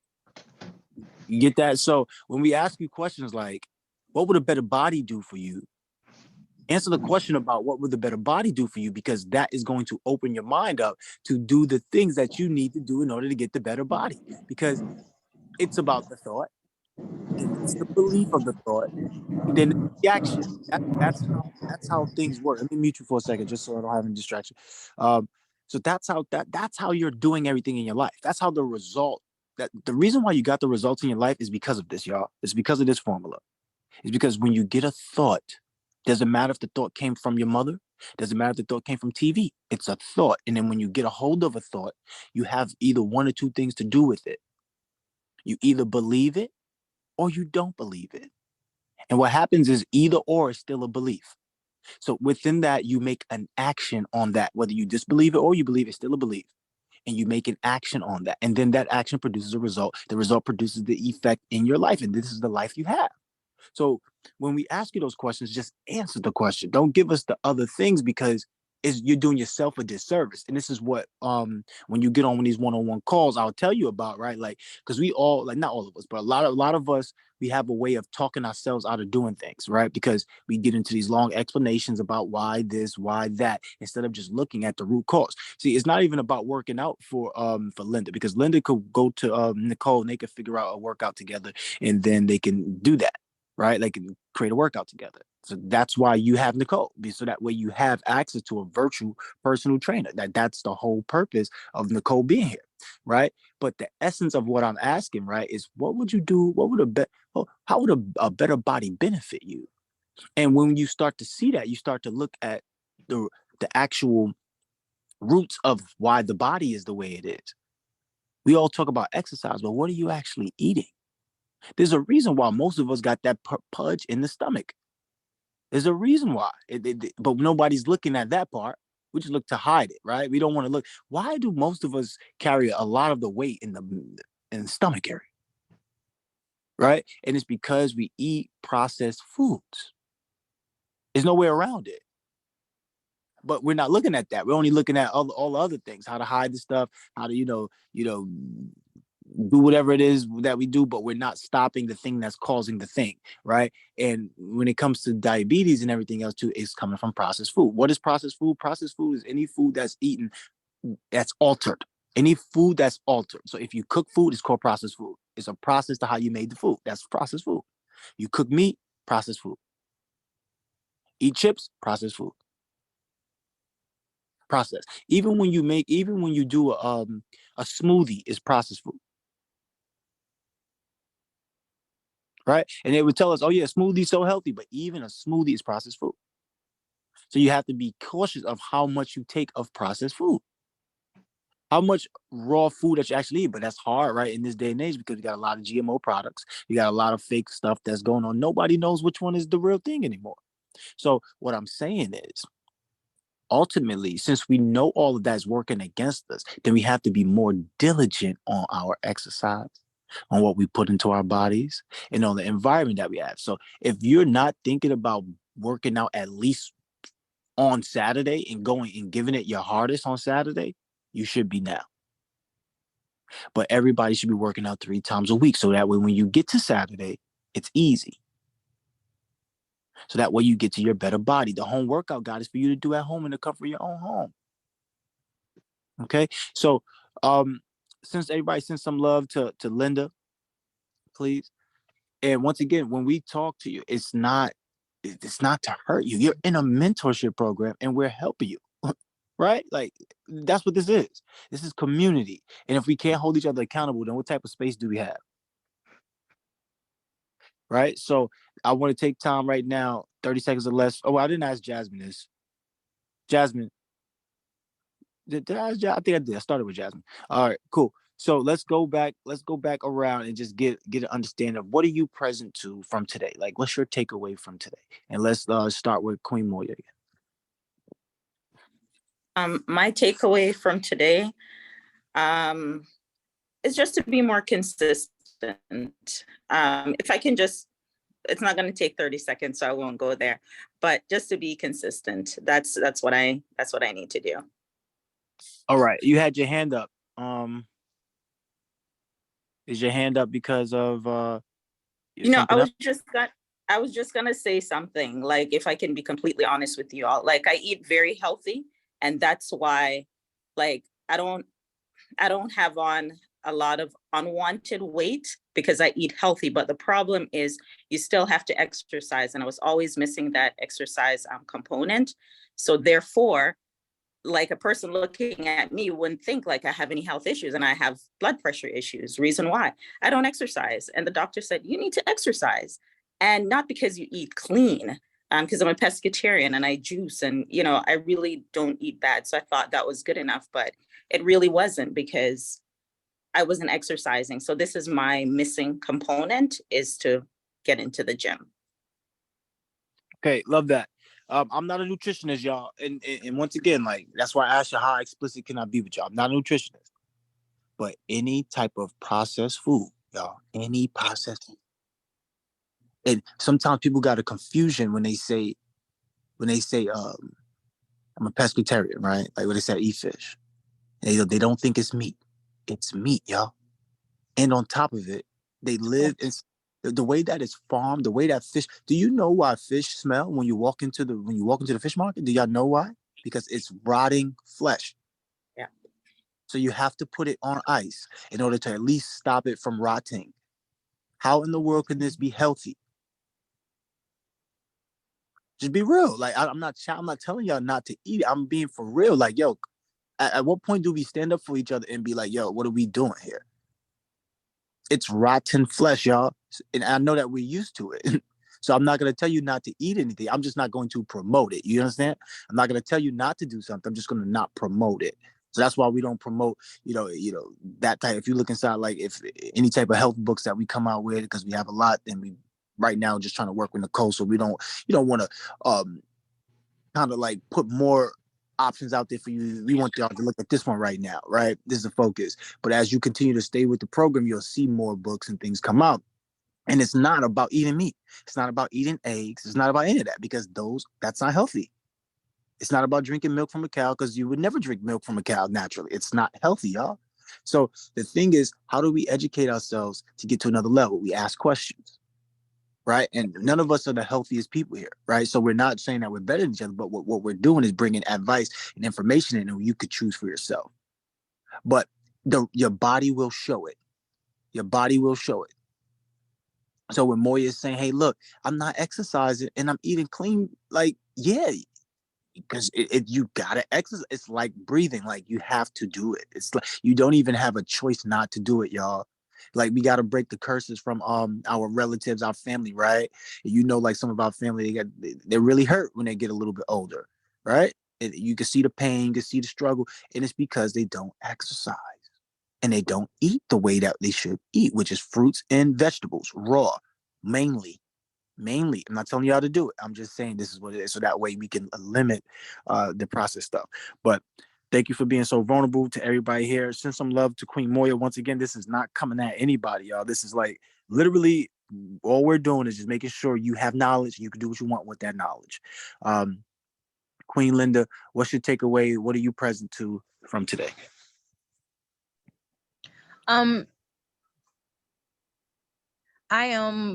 You get that? So when we ask you questions like, what would a better body do for you? Answer the question about what would the better body do for you, because that is going to open your mind up to do the things that you need to do in order to get the better body. Because it's about the thought, then it's the belief of the thought, and then the action. That's how things work. Let me mute you for a second, just so I don't have any distraction. So that's how you're doing everything in your life. That's how the result. That the reason why you got the results in your life is because of this, y'all. It's because of this formula. It's because when you get a thought, doesn't matter if the thought came from your mother, doesn't matter if the thought came from TV. It's a thought, and then when you get a hold of a thought, you have either one or two things to do with it. You either believe it or you don't believe it. And what happens is either or is still a belief. So within that, you make an action on that, whether you disbelieve it or you believe it's still a belief. And you make an action on that. And then that action produces a result. The result produces the effect in your life. And this is the life you have. So when we ask you those questions, just answer the question. Don't give us the other things, because you're doing yourself a disservice. And this is what when you get on these one-on-one calls, I'll tell you about, right? Like, because we all, like, not all of us, but a lot of us, we have a way of talking ourselves out of doing things, right? Because we get into these long explanations about why this, why that, instead of just looking at the root cause. See, it's not even about working out for Linda, because Linda could go to Nicole and they could figure out a workout together, and then they can do that, right? They can create a workout together. So that's why you have Nicole, so that way you have access to a virtual personal trainer. That's the whole purpose of Nicole being here, right? But the essence of what I'm asking, right, is what would you do? How would a better body benefit you? And when you start to see that, you start to look at the actual roots of why the body is the way it is. We all talk about exercise, but what are you actually eating? There's a reason why most of us got that pudge in the stomach. There's a reason why, but nobody's looking at that part. We just look to hide it, right? We don't want to look. Why do most of us carry a lot of the weight in the stomach area, right? And it's because we eat processed foods. There's no way around it. But we're not looking at that. We're only looking at all the other things, how to hide the stuff, how to do whatever it is that we do, but we're not stopping the thing that's causing the thing, right? And when it comes to diabetes and everything else too, it's coming from processed food. What is processed food? Processed food is any food that's eaten that's altered. Any food that's altered. So if you cook food, it's called processed food. It's a process to how you made the food. That's processed food. You cook meat, processed food. Eat chips, processed food. Process. Even when you do a smoothie, is processed food. Right? And they would tell us, oh yeah, smoothie's so healthy, but even a smoothie is processed food. So you have to be cautious of how much you take of processed food. How much raw food that you actually eat, but that's hard, right, in this day and age, because you got a lot of GMO products. You got a lot of fake stuff that's going on. Nobody knows which one is the real thing anymore. So what I'm saying is, ultimately, since we know all of that is working against us, then we have to be more diligent on our exercise, on what we put into our bodies, and on the environment that we have. So if you're not thinking about working out at least on Saturday and going and giving it your hardest on Saturday, you should be now. But everybody should be working out 3 times a week, so that way when you get to Saturday, it's easy. So that way you get to your better body. The home workout guide is for you to do at home in the comfort of your own home. Okay, so since everybody send some love to Linda, please. And once again, when we talk to you, it's not to hurt you. You're in a mentorship program and we're helping you. Right? Like, that's what this is. This is community. And if we can't hold each other accountable, then what type of space do we have? Right? So I want to take time right now, 30 seconds or less. Oh, I didn't ask Jasmine this. Jasmine, did I ask Jasmine? I think I did. I started with Jasmine. All right, cool. So let's go back around and just get an understanding of what are you present to from today? Like, what's your takeaway from today? And let's start with Queen Moya again. My takeaway from today is just to be more consistent. If I can just, it's not going to take 30 seconds, so I won't go there, but just to be consistent. That's what I need to do. All right. You had your hand up. Is your hand up because of You know, something else? I was just gonna say something, like, if I can be completely honest with you all, like, I eat very healthy, and that's why, like, I don't have on a lot of unwanted weight because I eat healthy. But the problem is you still have to exercise. And I was always missing that exercise component. So therefore, like, a person looking at me wouldn't think like I have any health issues, and I have blood pressure issues. Reason why? I don't exercise. And the doctor said, you need to exercise. And not because you eat clean, because I'm a pescatarian and I juice, and, you know, I really don't eat bad. So I thought that was good enough, but it really wasn't, because I wasn't exercising. So this is my missing component, is to get into the gym. Okay, love that. I'm not a nutritionist, y'all, and once again, like, that's why I asked you how explicit can I be with y'all. I'm not a nutritionist, but any type of processed food, y'all, any processed food. And sometimes people got a confusion when they say I'm a pescatarian, right? Like when they say I eat fish, they don't think it's meat. It's meat, y'all. And on top of it, they live in the way that it's farmed, the way that fish. Do you know why fish smell when you walk into the fish market? Do y'all know why? Because it's rotting flesh. Yeah. So you have to put it on ice in order to at least stop it from rotting. How in the world can this be healthy? Just be real. Like, I'm not telling y'all not to eat it. I'm being for real. Like, yo, at what point do we stand up for each other and be like, yo, what are we doing here? It's rotten flesh, y'all. And I know that we're used to it. So I'm not going to tell you not to eat anything. I'm just not going to promote it. You understand? I'm not going to tell you not to do something. I'm just going to not promote it. So that's why we don't promote, that type. If you look inside, like, if any type of health books that we come out with, because we have a lot, and we right now just trying to work with Nicole. So you don't want to kind of like put more options out there for you. We want y'all to look at this one right now, right? This is the focus. But as you continue to stay with the program, you'll see more books and things come out. And it's not about eating meat. It's not about eating eggs. It's not about any of that, because that's not healthy. It's not about drinking milk from a cow, because you would never drink milk from a cow naturally. It's not healthy, y'all. So the thing is, how do we educate ourselves to get to another level? We ask questions, right? And none of us are the healthiest people here, right? So we're not saying that we're better than each other, but what we're doing is bringing advice and information in, and you could choose for yourself. But your body will show it. Your body will show it. So when Moya is saying, hey, look, I'm not exercising and I'm eating clean, like, yeah, because you gotta exercise. It's like breathing. Like, you have to do it. It's like you don't even have a choice not to do it, y'all. Like, we gotta break the curses from our relatives, our family, right? Like, some of our family, they're really hurt when they get a little bit older, right? You can see the pain, you can see the struggle, and it's because they don't exercise and they don't eat the way that they should eat, which is fruits and vegetables, raw, mainly. I'm not telling you how to do it. I'm just saying this is what it is, so that way we can limit the process stuff. But thank you for being so vulnerable to everybody here. Send some love to Queen Moya. Once again, this is not coming at anybody, y'all. This is like literally all we're doing is just making sure you have knowledge and you can do what you want with that knowledge. Queen Linda, what's your takeaway? What are you present to from today? I'm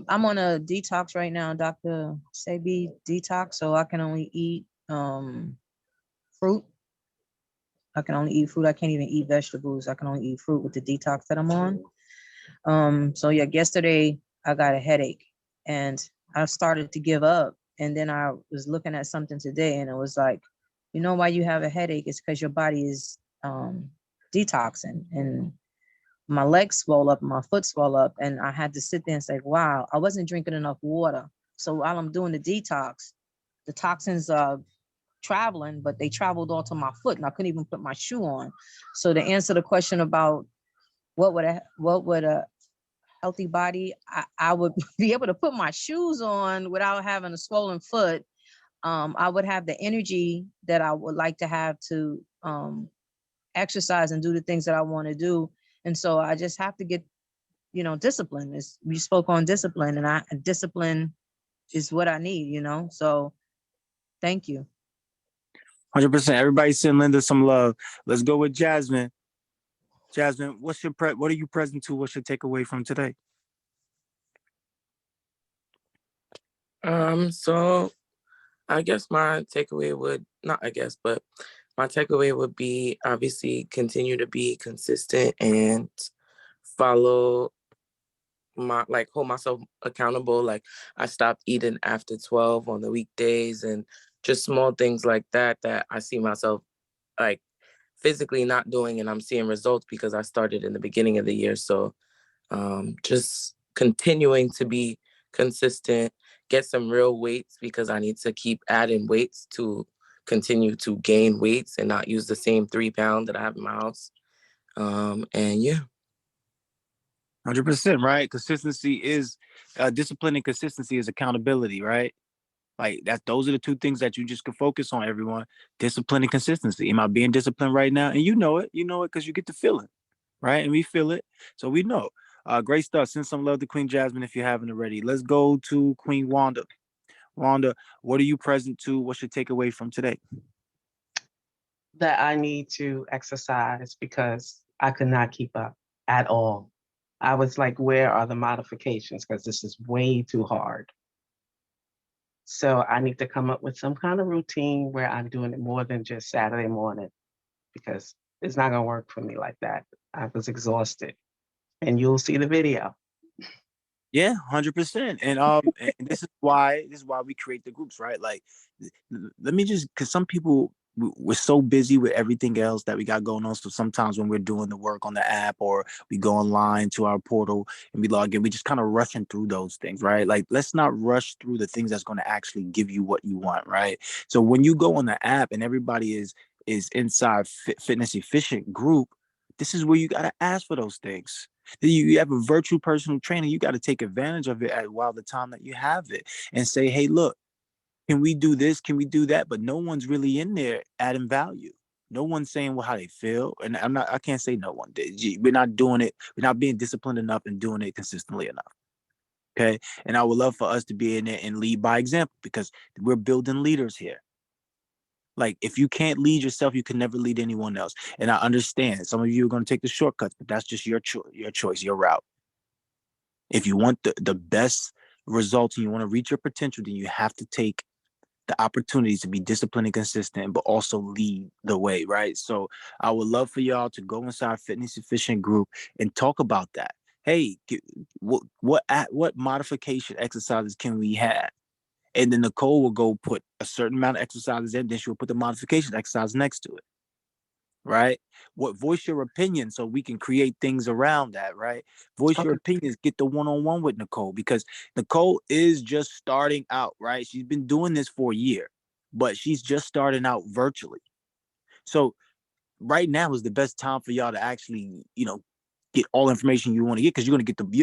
on a detox right now, Dr. Sebi detox, so I can only eat fruit. I can only eat fruit. I can't even eat vegetables. I can only eat fruit with the detox that I'm on. So yeah, yesterday I got a headache and I started to give up. And then I was looking at something today and it was like, you know why you have a headache? It's because your body is detoxing, and my legs swell up, my foot swell up, and I had to sit there and say, wow, I wasn't drinking enough water. So while I'm doing the detox, the toxins are traveling, but they traveled all to my foot and I couldn't even put my shoe on. So to answer the question about what would a healthy body, I would be able to put my shoes on without having a swollen foot. I would have the energy that I would like to have to exercise and do the things that I want to do. And so I just have to get, discipline. We spoke on discipline, and discipline is what I need, so thank you. 100%. Everybody send Linda some love. Let's go with Jasmine. Jasmine, what are you present to? What's your takeaway from today? So I guess my takeaway would not I guess, but my takeaway would be obviously continue to be consistent and follow hold myself accountable. Like I stopped eating after 12 on the weekdays and just small things like that I see myself like physically not doing, and I'm seeing results because I started in the beginning of the year. So just continuing to be consistent, get some real weights because I need to keep adding weights to continue to gain weights and not use the same 3 pound that I have in my house. And yeah. 100%, right? Consistency is discipline, and consistency is accountability, right? Like those are the two things that you just can focus on, everyone. Discipline and consistency. Am I being disciplined right now? And you know it because you get the feeling, right? And we feel it. So we know. Great stuff. Send some love to Queen Jasmine if you haven't already. Let's go to Queen Wanda. Wanda, what are you present to? What's your takeaway from today? That I need to exercise because I could not keep up at all. I was like, where are the modifications? Because this is way too hard. So I need to come up with some kind of routine where I'm doing it more than just Saturday morning because it's not going to work for me like that. I was exhausted. And you'll see the video. Yeah, 100%. And this is why we create the groups, right? Like, let me just, because some people we're so busy with everything else that we got going on. So sometimes when we're doing the work on the app or we go online to our portal and we log in, we just kind of rushing through those things, right? Like, let's not rush through the things that's going to actually give you what you want, right? So when you go on the app and everybody is inside Fitness Efficient group, this is where you got to ask for those things. You have a virtual personal trainer. You got to take advantage of it while the time that you have it and say, hey, look, can we do this? Can we do that? But no one's really in there adding value. No one's saying how they feel. And I can't say no one did. We're not doing it. We're not being disciplined enough and doing it consistently enough. Okay. And I would love for us to be in there and lead by example because we're building leaders here. Like, if you can't lead yourself, you can never lead anyone else. And I understand some of you are going to take the shortcuts, but that's just your choice, your route. If you want the best results and you want to reach your potential, then you have to take the opportunities to be disciplined and consistent, but also lead the way, right? So I would love for y'all to go inside Fitness Efficient group and talk about that. Hey, what modification exercises can we have? And then Nicole will go put a certain amount of exercises in, then she'll put the modification exercise next to it, right? Voice your opinion so we can create things around that, right? Voice your opinions, get the one-on-one with Nicole because Nicole is just starting out, right? She's been doing this for a year, but she's just starting out virtually. So right now is the best time for y'all to actually, get all the information you want to get because you're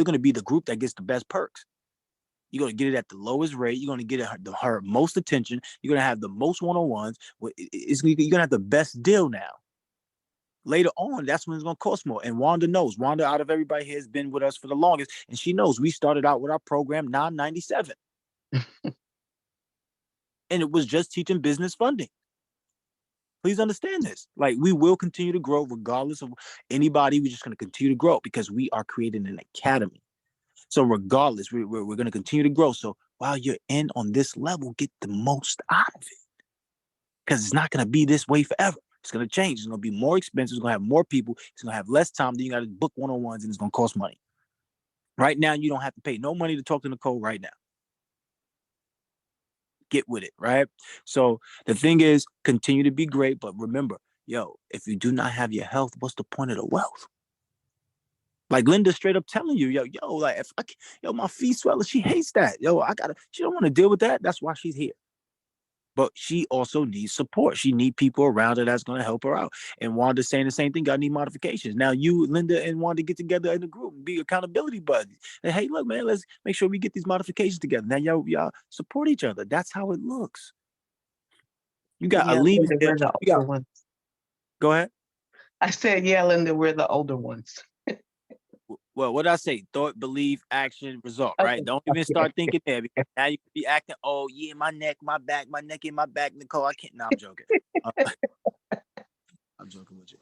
going to be the group that gets the best perks. You're going to get it at the lowest rate. You're going to get her most attention. You're going to have the most one-on-ones. You're going to have the best deal now. Later on, that's when it's going to cost more. And Wanda knows. Wanda, out of everybody here, has been with us for the longest. And she knows we started out with our program $9.97. And it was just teaching business funding. Please understand this. Like, we will continue to grow regardless of anybody. We're just going to continue to grow because we are creating an academy. So regardless, we're going to continue to grow. So while you're in on this level, get the most out of it. Because it's not going to be this way forever. It's going to change. It's going to be more expensive. It's going to have more people. It's going to have less time. Then you got to book one-on-ones and it's going to cost money. Right now, you don't have to pay no money to talk to Nicole right now. Get with it, right? So the thing is, continue to be great. But remember, if you do not have your health, what's the point of the wealth? Like Linda straight up telling you, like, my feet swelling, she hates that. She don't want to deal with that. That's why she's here. But she also needs support. She needs people around her that's going to help her out. And Wanda's saying the same thing. I need modifications. Now you, Linda, and Wanda get together in a group and be accountability buddies. And hey, look, man, let's make sure we get these modifications together. Now y'all support each other. That's how it looks. You got Linda, we're the older ones. Go ahead. I said, yeah, Linda, we're the older ones. Well, what I say? Thought, belief, action, result, right? Don't even start thinking there because now you could be acting, oh, yeah, my neck in my back, Nicole. I can't. No, I'm joking. I'm joking with you.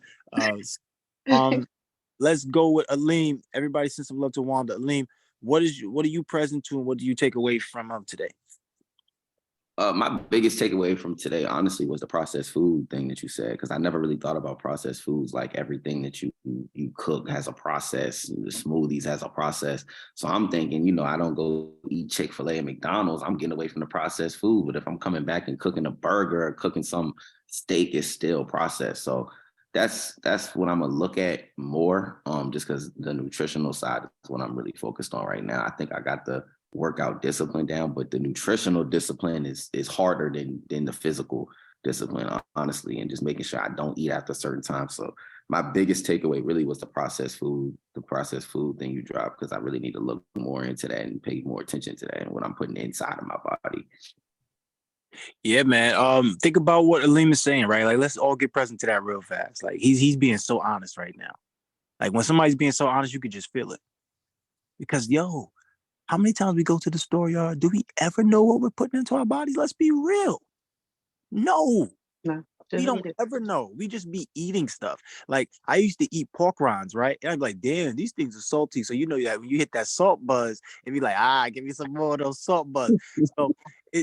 let's go with Aleem. Everybody send some love to Wanda. Aleem, what are you present to, and what do you take away from today? My biggest takeaway from today, honestly, was the processed food thing that you said, because I never really thought about processed foods. Like everything that you cook has a process. The smoothies has a process. So I'm thinking, I don't go eat Chick-fil-A and McDonald's. I'm getting away from the processed food. But if I'm coming back and cooking a burger or cooking some steak, it's still processed. So that's what I'm gonna look at more. Just because the nutritional side is what I'm really focused on right now. I think I got the workout discipline down, but the nutritional discipline is harder than the physical discipline, honestly, and just making sure I don't eat after a certain time. So my biggest takeaway really was the processed food thing you dropped, because I really need to look more into that and pay more attention to that and what I'm putting inside of my body. Yeah, man. Think about what Aleem is saying, right? Like, let's all get present to that real fast. Like, he's being so honest right now. Like, when somebody's being so honest, you could just feel it. Because, yo, how many times we go to the store, y'all? Do we ever know what we're putting into our bodies? Let's be real. No. No, We just don't eat it. ever know. We just be eating stuff. Like, I used to eat pork rinds, right? And I'd be like, damn, these things are salty. So that when you hit that salt buzz, and be like, give me some more of those salt buzz. So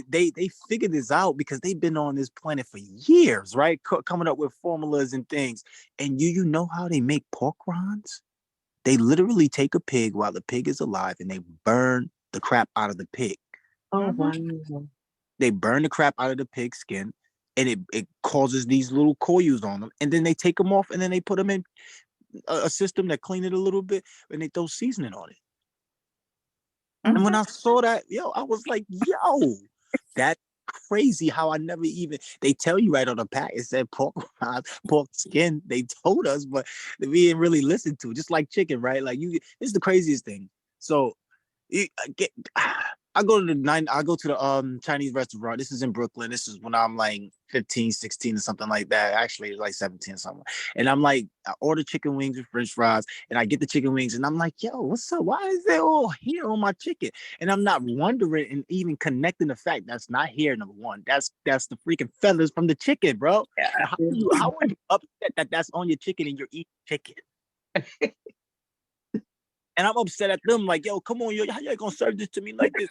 they figured this out because they've been on this planet for years, right? Coming up with formulas and things. And you know how they make pork rinds? They literally take a pig while the pig is alive and they burn the crap out of the pig. Oh, wow. They burn the crap out of the pig skin, and it causes these little coils on them. And then they take them off, and then they put them in a system that clean it a little bit, and they throw seasoning on it. And when I saw that, I was like, yo, that's crazy how I never even, they tell you right on the pack, it said pork skin. They told us, but we didn't really listen to it. Just like chicken, right? Like this is the craziest thing. So I go to the Chinese restaurant. This is in Brooklyn. This is when I'm like 15, 16 or something like that. Actually, it's like 17 or something. And I'm like, I order chicken wings with French fries, and I get the chicken wings, and I'm like, yo, what's up? Why is there all hair on my chicken? And I'm not wondering and even connecting the fact that's not hair, number one. That's the freaking feathers from the chicken, bro. Yeah. How are you upset that that's on your chicken and you're eating chicken? And I'm upset at them, like, yo, come on, yo, how you gonna serve this to me like this?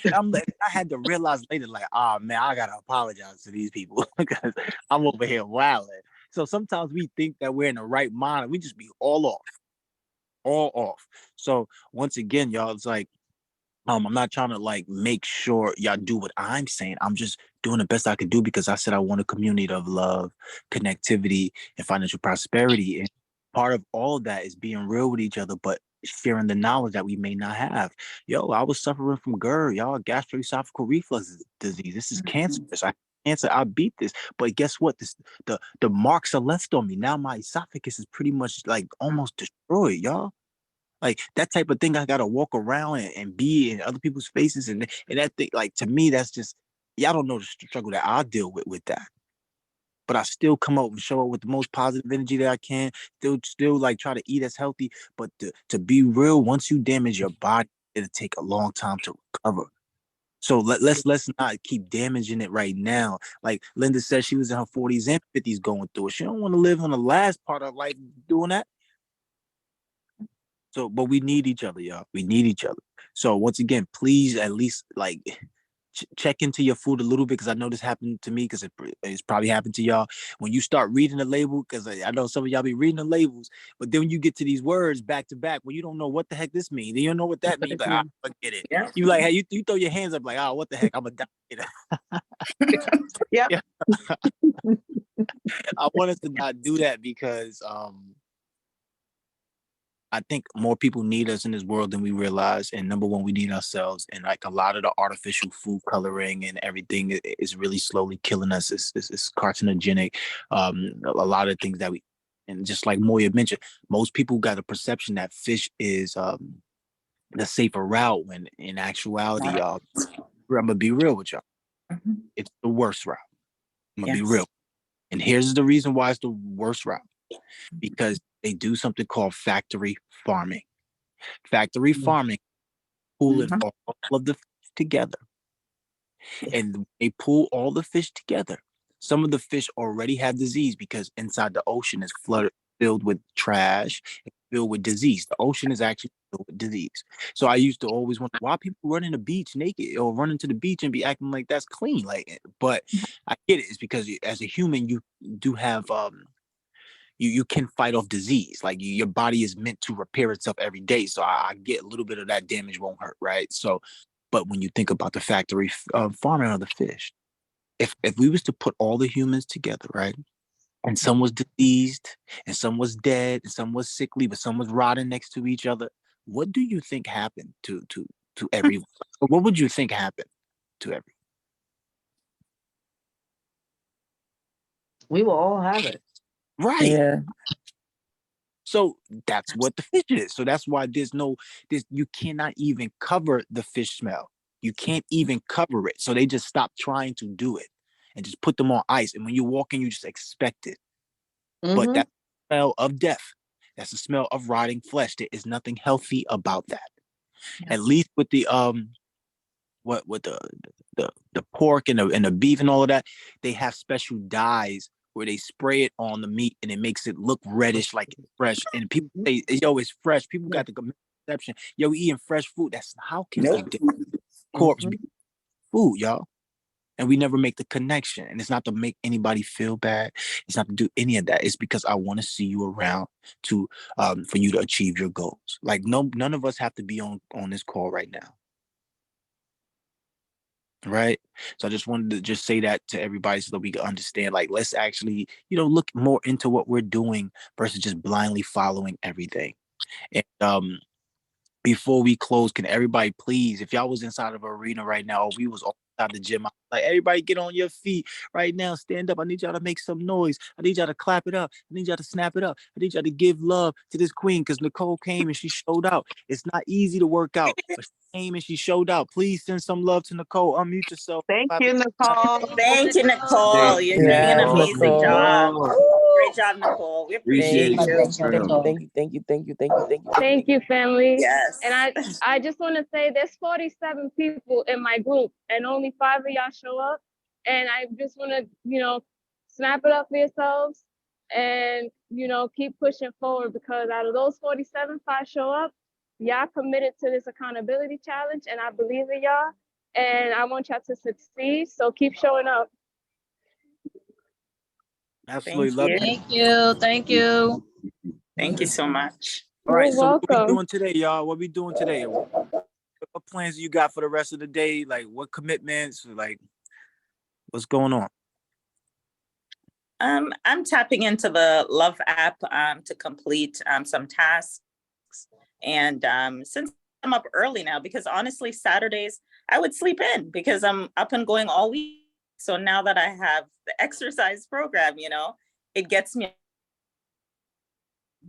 And I'm like, I had to realize later, like, man, I gotta apologize to these people because I'm over here wilding. So sometimes we think that we're in the right mind, and we just be all off. So once again, y'all, it's like, I'm not trying to like make sure y'all do what I'm saying. I'm just doing the best I can do because I said I want a community of love, connectivity, and financial prosperity. And part of all of that is being real with each other, but sharing the knowledge that we may not have. Yo, I was suffering from GERD, y'all, gastroesophageal reflux disease. This is cancerous. I beat this, but guess what? The marks are left on me. Now my esophagus is pretty much like almost destroyed, y'all. Like that type of thing, I gotta walk around and be in other people's faces, and that thing, like to me, that's just, y'all don't know the struggle that I deal with that. But I still come up and show up with the most positive energy that I can. Still like try to eat as healthy. But to be real, once you damage your body, it'll take a long time to recover. So let's not keep damaging it right now. Like Linda said, she was in her 40s and 50s going through it. She don't want to live on the last part of life doing that. So, but we need each other, y'all. We need each other. So once again, please at least like check into your food a little bit, because I know this happened to me, because it's probably happened to y'all. When you start reading the label, because I know some of y'all be reading the labels, but then when you get to these words back to back, well, you don't know what the heck this means. You don't know what that means. Like, forget it. Yeah. You like, hey, you throw your hands up like, what the heck? I'm a die. Yeah. I want us to not do that because I think more people need us in this world than we realize. And number one, we need ourselves. And like a lot of the artificial food coloring and everything is really slowly killing us. It's carcinogenic. A lot of things that and just like Moya mentioned, most people got a perception that fish is the safer route, when in actuality, y'all, I'm gonna be real with y'all. It's the worst route. I'm gonna be real. And here's the reason why it's the worst route. Because they do something called factory farming. Factory farming, pulling all of the fish together. And they pull all the fish together. Some of the fish already have disease because inside the ocean is filled with trash, filled with disease. The ocean is actually filled with disease. So I used to always wonder why people run in the beach naked or run into the beach and be acting like that's clean. Like, but I get it. It's because as a human, you do have you can fight off disease. Like your body is meant to repair itself every day. So I get a little bit of that damage won't hurt, right? So, but when you think about the factory farming of the fish, if we was to put all the humans together, right, and some was diseased, and some was dead, and some was sickly, but some was rotting next to each other, what do you think happened to everyone? What would you think happened to everyone? We will all have it. Right. Yeah. So that's what the fish is. So that's why you cannot even cover the fish smell. You can't even cover it. So they just stop trying to do it and just put them on ice. And when you walk in, you just expect it. But Mhm. that smell of death, that's the smell of rotting flesh. There is nothing healthy about that. At least with the with the pork and the beef and all of that, they have special dyes where they spray it on the meat and it makes it look reddish like it's fresh. And people say, yo, it's fresh. People got the misconception, yo, we eating fresh food. That's how can we do corpse Mhm. food, y'all? And we never make the connection. And it's not to make anybody feel bad. It's not to do any of that. It's because I want to see you around to for you to achieve your goals. Like none of us have to be on this call right now. Right. So I just wanted to just say that to everybody so that we can understand, like, let's actually, look more into what we're doing versus just blindly following everything. And before we close, can everybody please, if y'all was inside of an arena right now, or we was all inside the gym, like, everybody get on your feet right now, stand up. I need y'all to make some noise. I need y'all to clap it up. I need y'all to snap it up. I need y'all to give love to this queen because Nicole came and she showed out. It's not easy to work out, but she came and she showed out. Please send some love to Nicole. Unmute yourself. Thank Clap you, it. Nicole. Thank you, Nicole. You're doing an Yes, amazing Nicole. job. Great job, Nicole. We Appreciate appreciate you. you. For real. Thank you. Thank you, family. Yes. And I just want to say there's 47 people in my group and only 5 of y'all show up. And I just want to, snap it up for yourselves and, keep pushing forward because out of those 47, 5 show up. Y'all committed to this accountability challenge and I believe in y'all. And I want y'all to succeed. So keep showing up. Absolutely Thank love you. that. Thank you. Thank you. Thank you so much. All right. You're So what we welcome. doing today, y'all? What we doing today? What plans you got for the rest of the day? Like what commitments? Like what's going on? I'm tapping into the Love app to complete some tasks. And since I'm up early now, because honestly, Saturdays, I would sleep in because I'm up and going all week. So now that I have the exercise program, it gets me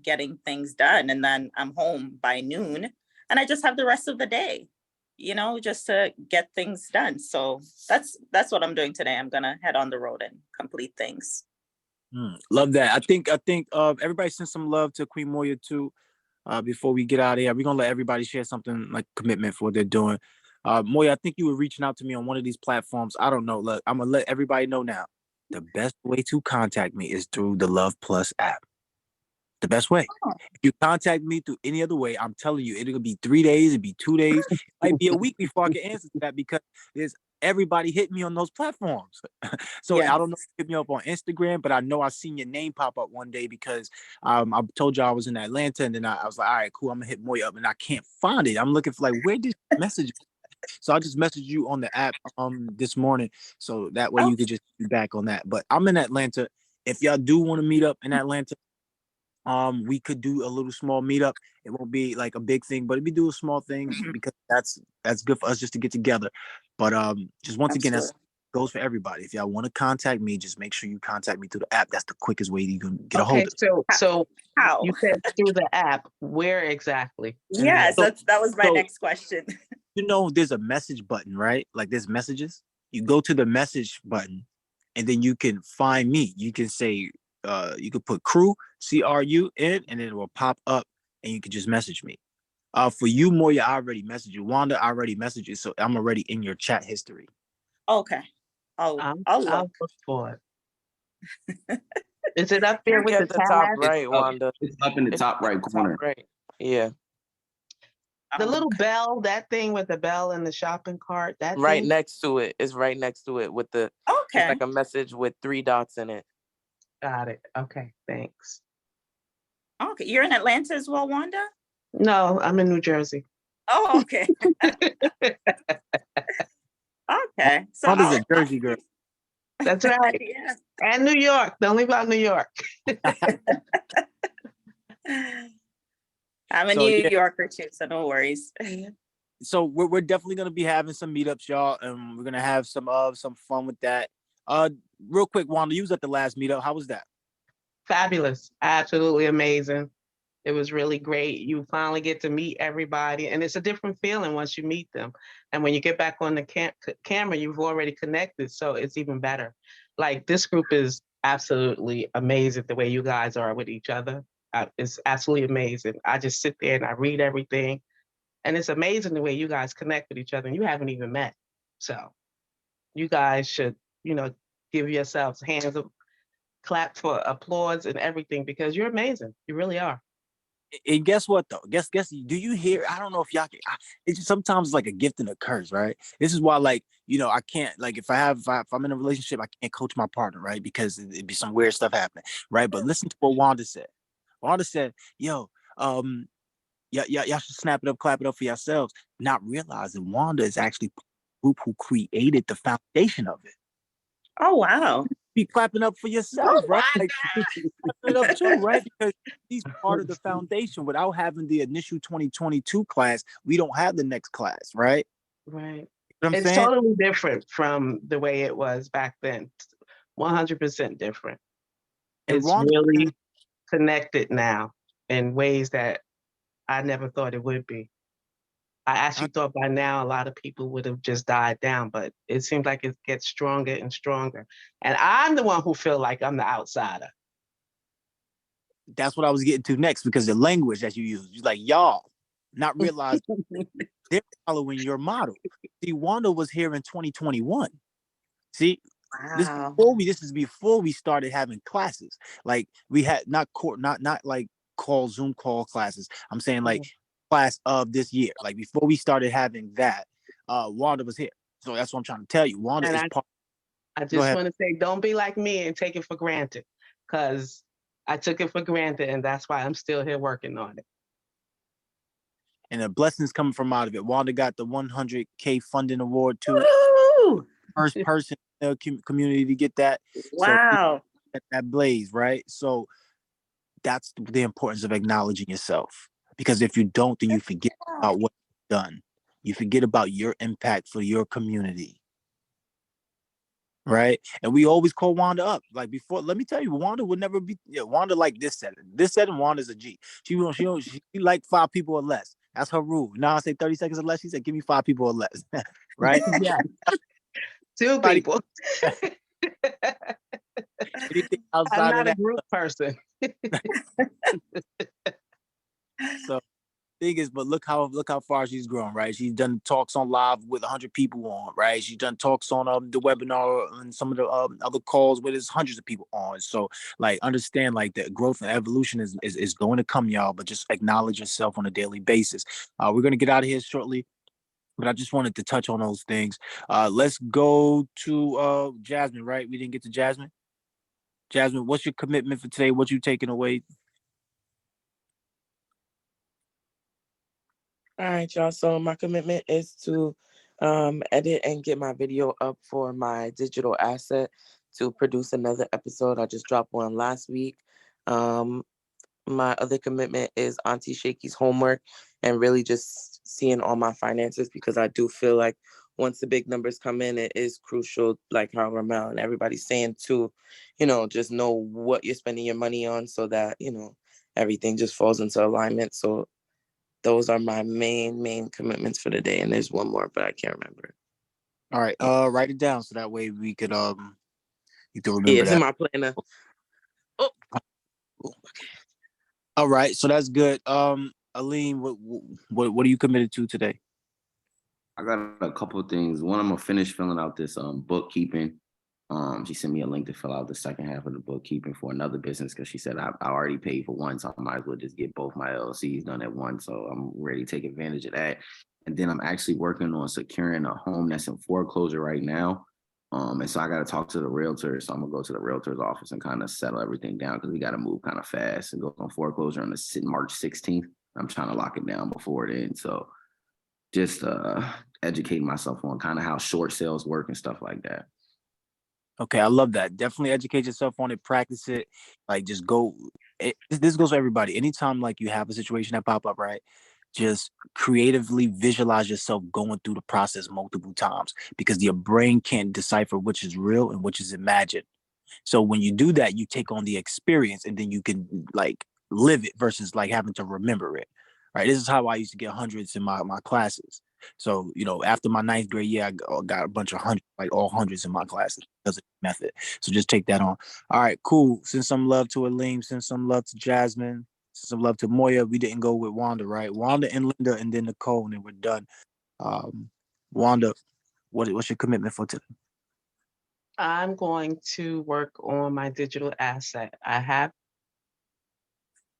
getting things done. And then I'm home by noon and I just have the rest of the day, just to get things done. So that's what I'm doing today. I'm going to head on the road and complete things. Love that. I think everybody send some love to Queen Moya too. Before we get out of here, we're gonna let everybody share something like commitment for what they're doing. Moya, I think you were reaching out to me on one of these platforms. I don't know. Look, I'm gonna let everybody know now. The best way to contact me is through the Love Plus app. The best way. If you contact me through any other way, I'm telling you, it'll be 3 days, it'll be 2 days, it might be a week before I can answer to that because there's everybody hit me on those platforms. So Yes. I don't know if you hit me up on Instagram, but I know I seen your name pop up one day because I told you I was in Atlanta and then I was like, all right, cool, I'm gonna hit Moya up and I can't find it. I'm looking for like, where did this message? So I just messaged you on the app this morning. So that way you could just be back on that. But I'm in Atlanta. If y'all do want to meet up in Atlanta, we could do a little small meetup. It won't be like a big thing, but if we do a small thing because that's good for us just to get together. But just once again, that goes for everybody. If y'all want to contact me, just make sure you contact me through the app. That's the quickest way you can get a hold of me. So How? you said through the app. Where exactly? Yes, that was my next question. There's a message button, right? Like there's messages. You go to the message button and then you can find me. You can say, you could put crew, CRU in, and it will pop up and you can just message me. For you, Moya, I already messaged you. Wanda, I already messaged you. So I'm already in your chat history. Okay. I'll look. I'll look for it. Is it up there with Yeah, the at the top tab? right, Wanda. It's up in the It's top right at the top corner. right. Yeah, The Oh, little okay. bell, that thing with the bell and the shopping cart, that right thing? next to it. It's right next to it with the. It's Okay. like a message with 3 dots in it. Got it. Okay, thanks. Okay. You're in Atlanta as well, Wanda? No, I'm in New Jersey. Oh, okay. Okay. So Wanda's a I'll Jersey girl. That's right. yeah. And New York. Don't leave out New York. I'm a So, New yeah. Yorker too, so no worries. So we're definitely gonna be having some meetups, y'all, and we're gonna have some fun with that. Real quick, Wanda, you was at the last meetup. How was that? Fabulous. Absolutely amazing. It was really great. You finally get to meet everybody, and it's a different feeling once you meet them. And when you get back on the camera, you've already connected, so it's even better. Like this group is absolutely amazing the way you guys are with each other. It's absolutely amazing. I just sit there and I read everything, and it's amazing the way you guys connect with each other, and you haven't even met. So you guys should, give yourselves hands of clap for applause and everything because you're amazing. You really are. And guess what though? Guess. Do you hear? I don't know if y'all can. It's just sometimes like a gift and a curse, right? This is why, like, I can't like if I'm in a relationship, I can't coach my partner, right? Because it'd be some weird stuff happening, right? But listen to what Wanda said. Wanda said, "Yo, y'all should snap it up, clap it up for yourselves." Not realizing Wanda is actually the group who created the foundation of it. Oh wow. Be clapping up for yourself, Oh right? my Like, clapping it up too, right? Because he's part of the foundation. Without having the initial 2022 class, we don't have the next class, right? Right. You know what I'm It's saying? totally different from the way it was back then. 100% different. And It's Wanda, really connected now in ways that I never thought it would be. I actually thought by now a lot of people would have just died down, but it seems like it gets stronger and stronger. And I'm the one who feel like I'm the outsider. that's what I was getting to next because the language that you use, you're like, y'all, not realizing they're following your model. See, Wanda was here in 2021. See, Wow. this is before we started having classes. Like we had not like Zoom call classes. I'm saying like class of this year. Like before we started having that, Wanda was here. So that's what I'm trying to tell you. Wanda And is part. I just want to say, don't be like me and take it for granted, because I took it for granted, and that's why I'm still here working on it. And the blessings coming from out of it. Wanda got the 100K funding award too. Woo! First person in the community to get that. Wow. So that blaze, right? So that's the importance of acknowledging yourself. Because if you don't, then you forget about what you've done. You forget about your impact for your community. Right. And we always call Wanda up. Like before, let me tell you, Wanda would never be Wanda like this setting. This setting, Wanda's a G. She like 5 people or less. That's her rule. Now I say 30 seconds or less. She said, give me 5 people or less. Right? Yeah. 2 people. Anything I'm outside not of a that. group person. So thing is, but look how far she's grown, right? She's done talks on live with 100 people on, right? She's done talks on the webinar and some of the other calls where there's hundreds of people on. So like understand like the growth and evolution is going to come, y'all, but just acknowledge yourself on a daily basis. We're gonna get out of here shortly, but I just wanted to touch on those things. Let's go to Jasmine, right? We didn't get to Jasmine. Jasmine, what's your commitment for today? What you taking away? All right, y'all. So my commitment is to edit and get my video up for my digital asset to produce another episode. I just dropped one last week. My other commitment is Auntie Shakey's homework and really just seeing all my finances, because I do feel like once the big numbers come in, it is crucial, like how Ramel and everybody's saying to, just know what you're spending your money on so that, everything just falls into alignment. So those are my main commitments for the day. And there's one more, but I can't remember. All right, write it down so that way we could you can remember Yeah, it's that. in my planner. Oh, okay. All right, so that's good. Aline, what are you committed to today? I got a couple of things. One, I'm gonna finish filling out this bookkeeping She sent me a link to fill out the second half of the bookkeeping for another business because she said I already paid for one, so I might as well just get both my LLCs done at once. So I'm ready to take advantage of that. And then I'm actually working on securing a home that's in foreclosure right now. And so I got to talk to the realtor. So I'm gonna go to the realtor's office and kind of settle everything down because we got to move kind of fast and go on foreclosure on the March 16th. I'm trying to lock it down before then. So just educating myself on kind of how short sales work and stuff like that. Okay, I love that. Definitely educate yourself on it, practice it. Like just go. This goes for everybody. Anytime like you have a situation that pop up, right? Just creatively visualize yourself going through the process multiple times because your brain can't decipher which is real and which is imagined. So when you do that, you take on the experience and then you can like live it versus like having to remember it. Right. This is how I used to get hundreds in my classes. So, you know, after my ninth grade year, I got a bunch of hundreds, like all hundreds in my classes because of the method. So just take that on. All right, cool. Send some love to Aleem. Send some love to Jasmine. Send some love to Moya. We didn't go with Wanda, right? Wanda and Linda and then Nicole, and then we're done. Wanda, what's your commitment for today? I'm going to work on my digital asset. I have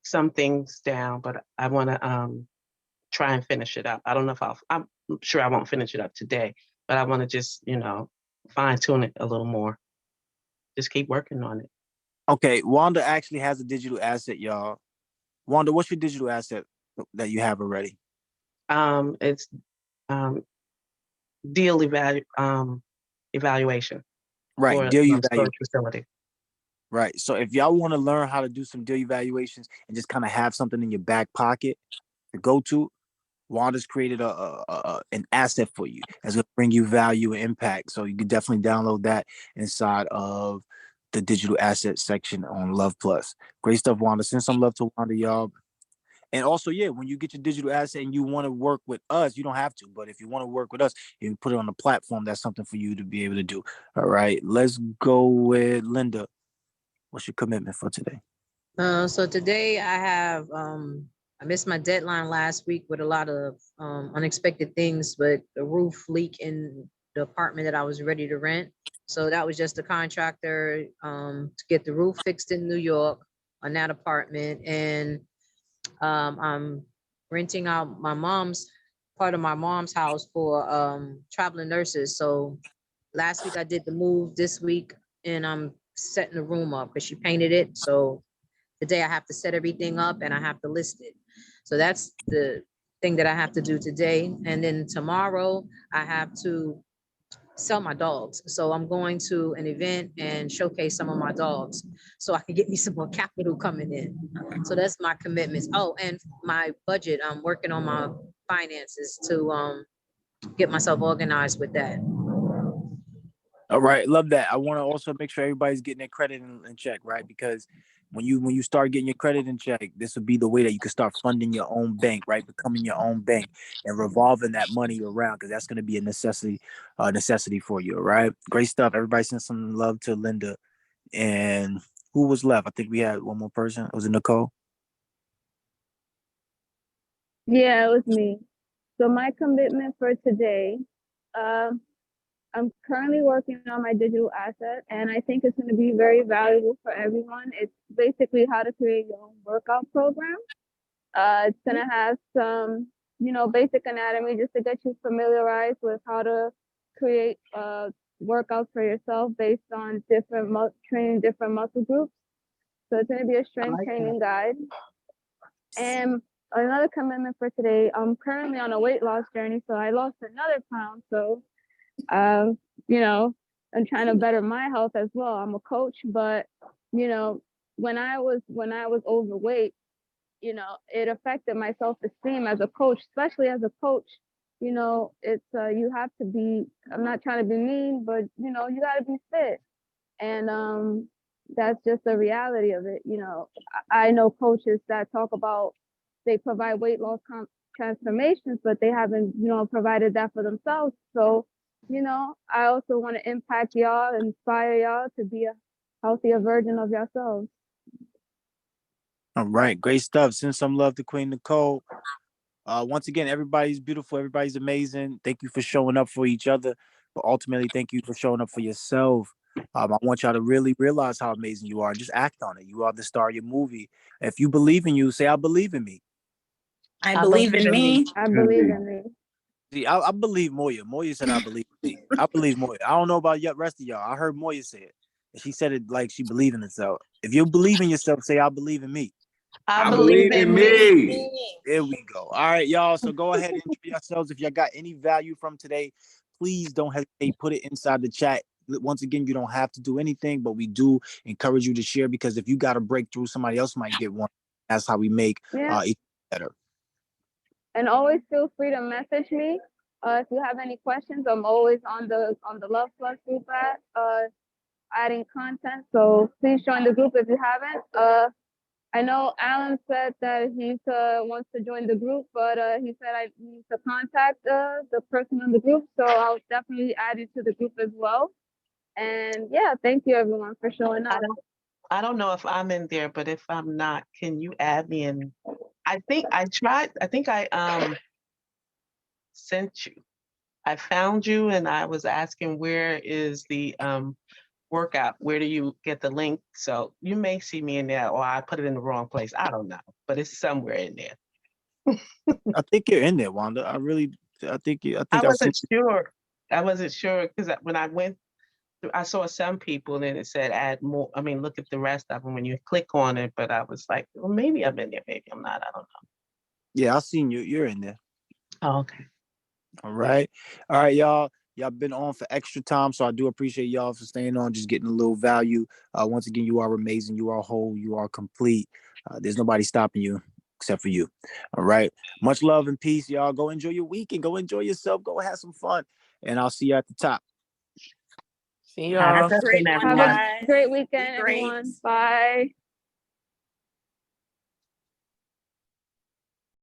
some things down, but I want to try and finish it up. I don't know if I'm sure I won't finish it up today, but I want to just, fine tune it a little more. Just keep working on it. Okay, Wanda actually has a digital asset, y'all. Wanda, what's your digital asset that you have already? It's deal evaluation. Right, For deal storage evaluation. facility. Right. So if y'all want to learn how to do some deal evaluations and just kind of have something in your back pocket to go to, Wanda's created an asset for you that's gonna bring you value and impact. So you can definitely download that inside of the digital asset section on Love Plus. Great stuff, Wanda. Send some love to Wanda, y'all. And also, yeah, when you get your digital asset and you want to work with us, you don't have to. But if you want to work with us, you put it on the platform. That's something for you to be able to do. All right. Let's go with Linda. What's your commitment for today? So today I have, I missed my deadline last week with a lot of unexpected things, but the roof leak in the apartment that I was ready to rent. So that was just a contractor to get the roof fixed in New York on that apartment. And I'm renting out part of my mom's house for traveling nurses. So last week I did the move, this week, and I'm setting the room up because she painted it. So today I have to set everything up and I have to list it. So that's the thing that I have to do today. And then tomorrow I have to sell my dogs. So I'm going to an event and showcase some of my dogs so I can get me some more capital coming in. So that's my commitments. Oh, and my budget, I'm working on my finances to get myself organized with that. All right, love that. I want to also make sure everybody's getting their credit in check, right? Because when you start getting your credit in check, this would be the way that you can start funding your own bank, right? Becoming your own bank and revolving that money around, because that's going to be a necessity for you. All right, great stuff. Everybody send some love to Linda. And who was left? I think we had one more person. Was it Nicole? Yeah, it was me. So my commitment for today, I'm currently working on my digital asset, and I think it's going to be very valuable for everyone. It's basically how to create your own workout program. It's going to have some, basic anatomy just to get you familiarized with how to create workouts for yourself based on training different muscle groups. So it's going to be a strength training guide. And another commitment for today, I'm currently on a weight loss journey, so I lost another pound. So I'm trying to better my health as well. I'm a coach, but when I was overweight, it affected my self-esteem as a coach, especially as a coach. It's you have to be, I'm not trying to be mean, but you got to be fit. And that's just the reality of it. I know coaches that talk about they provide weight loss transformations, but they haven't, provided that for themselves. So I also want to impact y'all, inspire y'all to be a healthier version of yourselves. All right, great stuff. Send some love to Queen Nicole. Once again, everybody's beautiful. Everybody's amazing. Thank you for showing up for each other, but ultimately, thank you for showing up for yourself. I want y'all to really realize how amazing you are. Just act on it. You are the star of your movie. If you believe in you, say, I believe in me. I believe in me. I believe in me. See, I believe Moya. Moya said, I believe in me. I believe Moya. I don't know about the rest of y'all. I heard Moya say it. And she said it like she believed in herself. If you believe in yourself, say, I believe in me. I believe in me. There we go. All right, y'all. So go ahead and enjoy yourselves. If y'all got any value from today, please don't hesitate. Put it inside the chat. Once again, you don't have to do anything, but we do encourage you to share, because if you got a breakthrough, somebody else might get one. That's how we make each better. And always feel free to message me. If you have any questions, I'm always on the Love Plus group adding content. So please join the group if you haven't. I know Alan said that he wants to join the group, but he said I need to contact the person in the group. So I'll definitely add you to the group as well. And yeah, thank you everyone for showing up. I don't know if I'm in there, but if I'm not, can you add me in? I think I tried. I think I sent you. I found you and I was asking where is the workout? Where do you get the link? So you may see me in there, or I put it in the wrong place. I don't know, but it's somewhere in there. I think you're in there, Wanda. I think I wasn't sure. I wasn't sure because when I went through, I saw some people and it said add more. I mean, look at the rest of them when you click on it. But I was like, well, maybe I'm in there, maybe I'm not. I don't know. Yeah, I seen you. You're in there. Oh, okay. All right, y'all. Y'all been on for extra time, so I do appreciate y'all for staying on, just getting a little value. Once again, you are amazing. You are whole. You are complete. There's nobody stopping you except for you. All right. Much love and peace, y'all. Go enjoy your weekend. Go enjoy yourself. Go have some fun. And I'll see you at the top. See y'all. Have a great one, Have guys. a great weekend, Be great. everyone. Bye.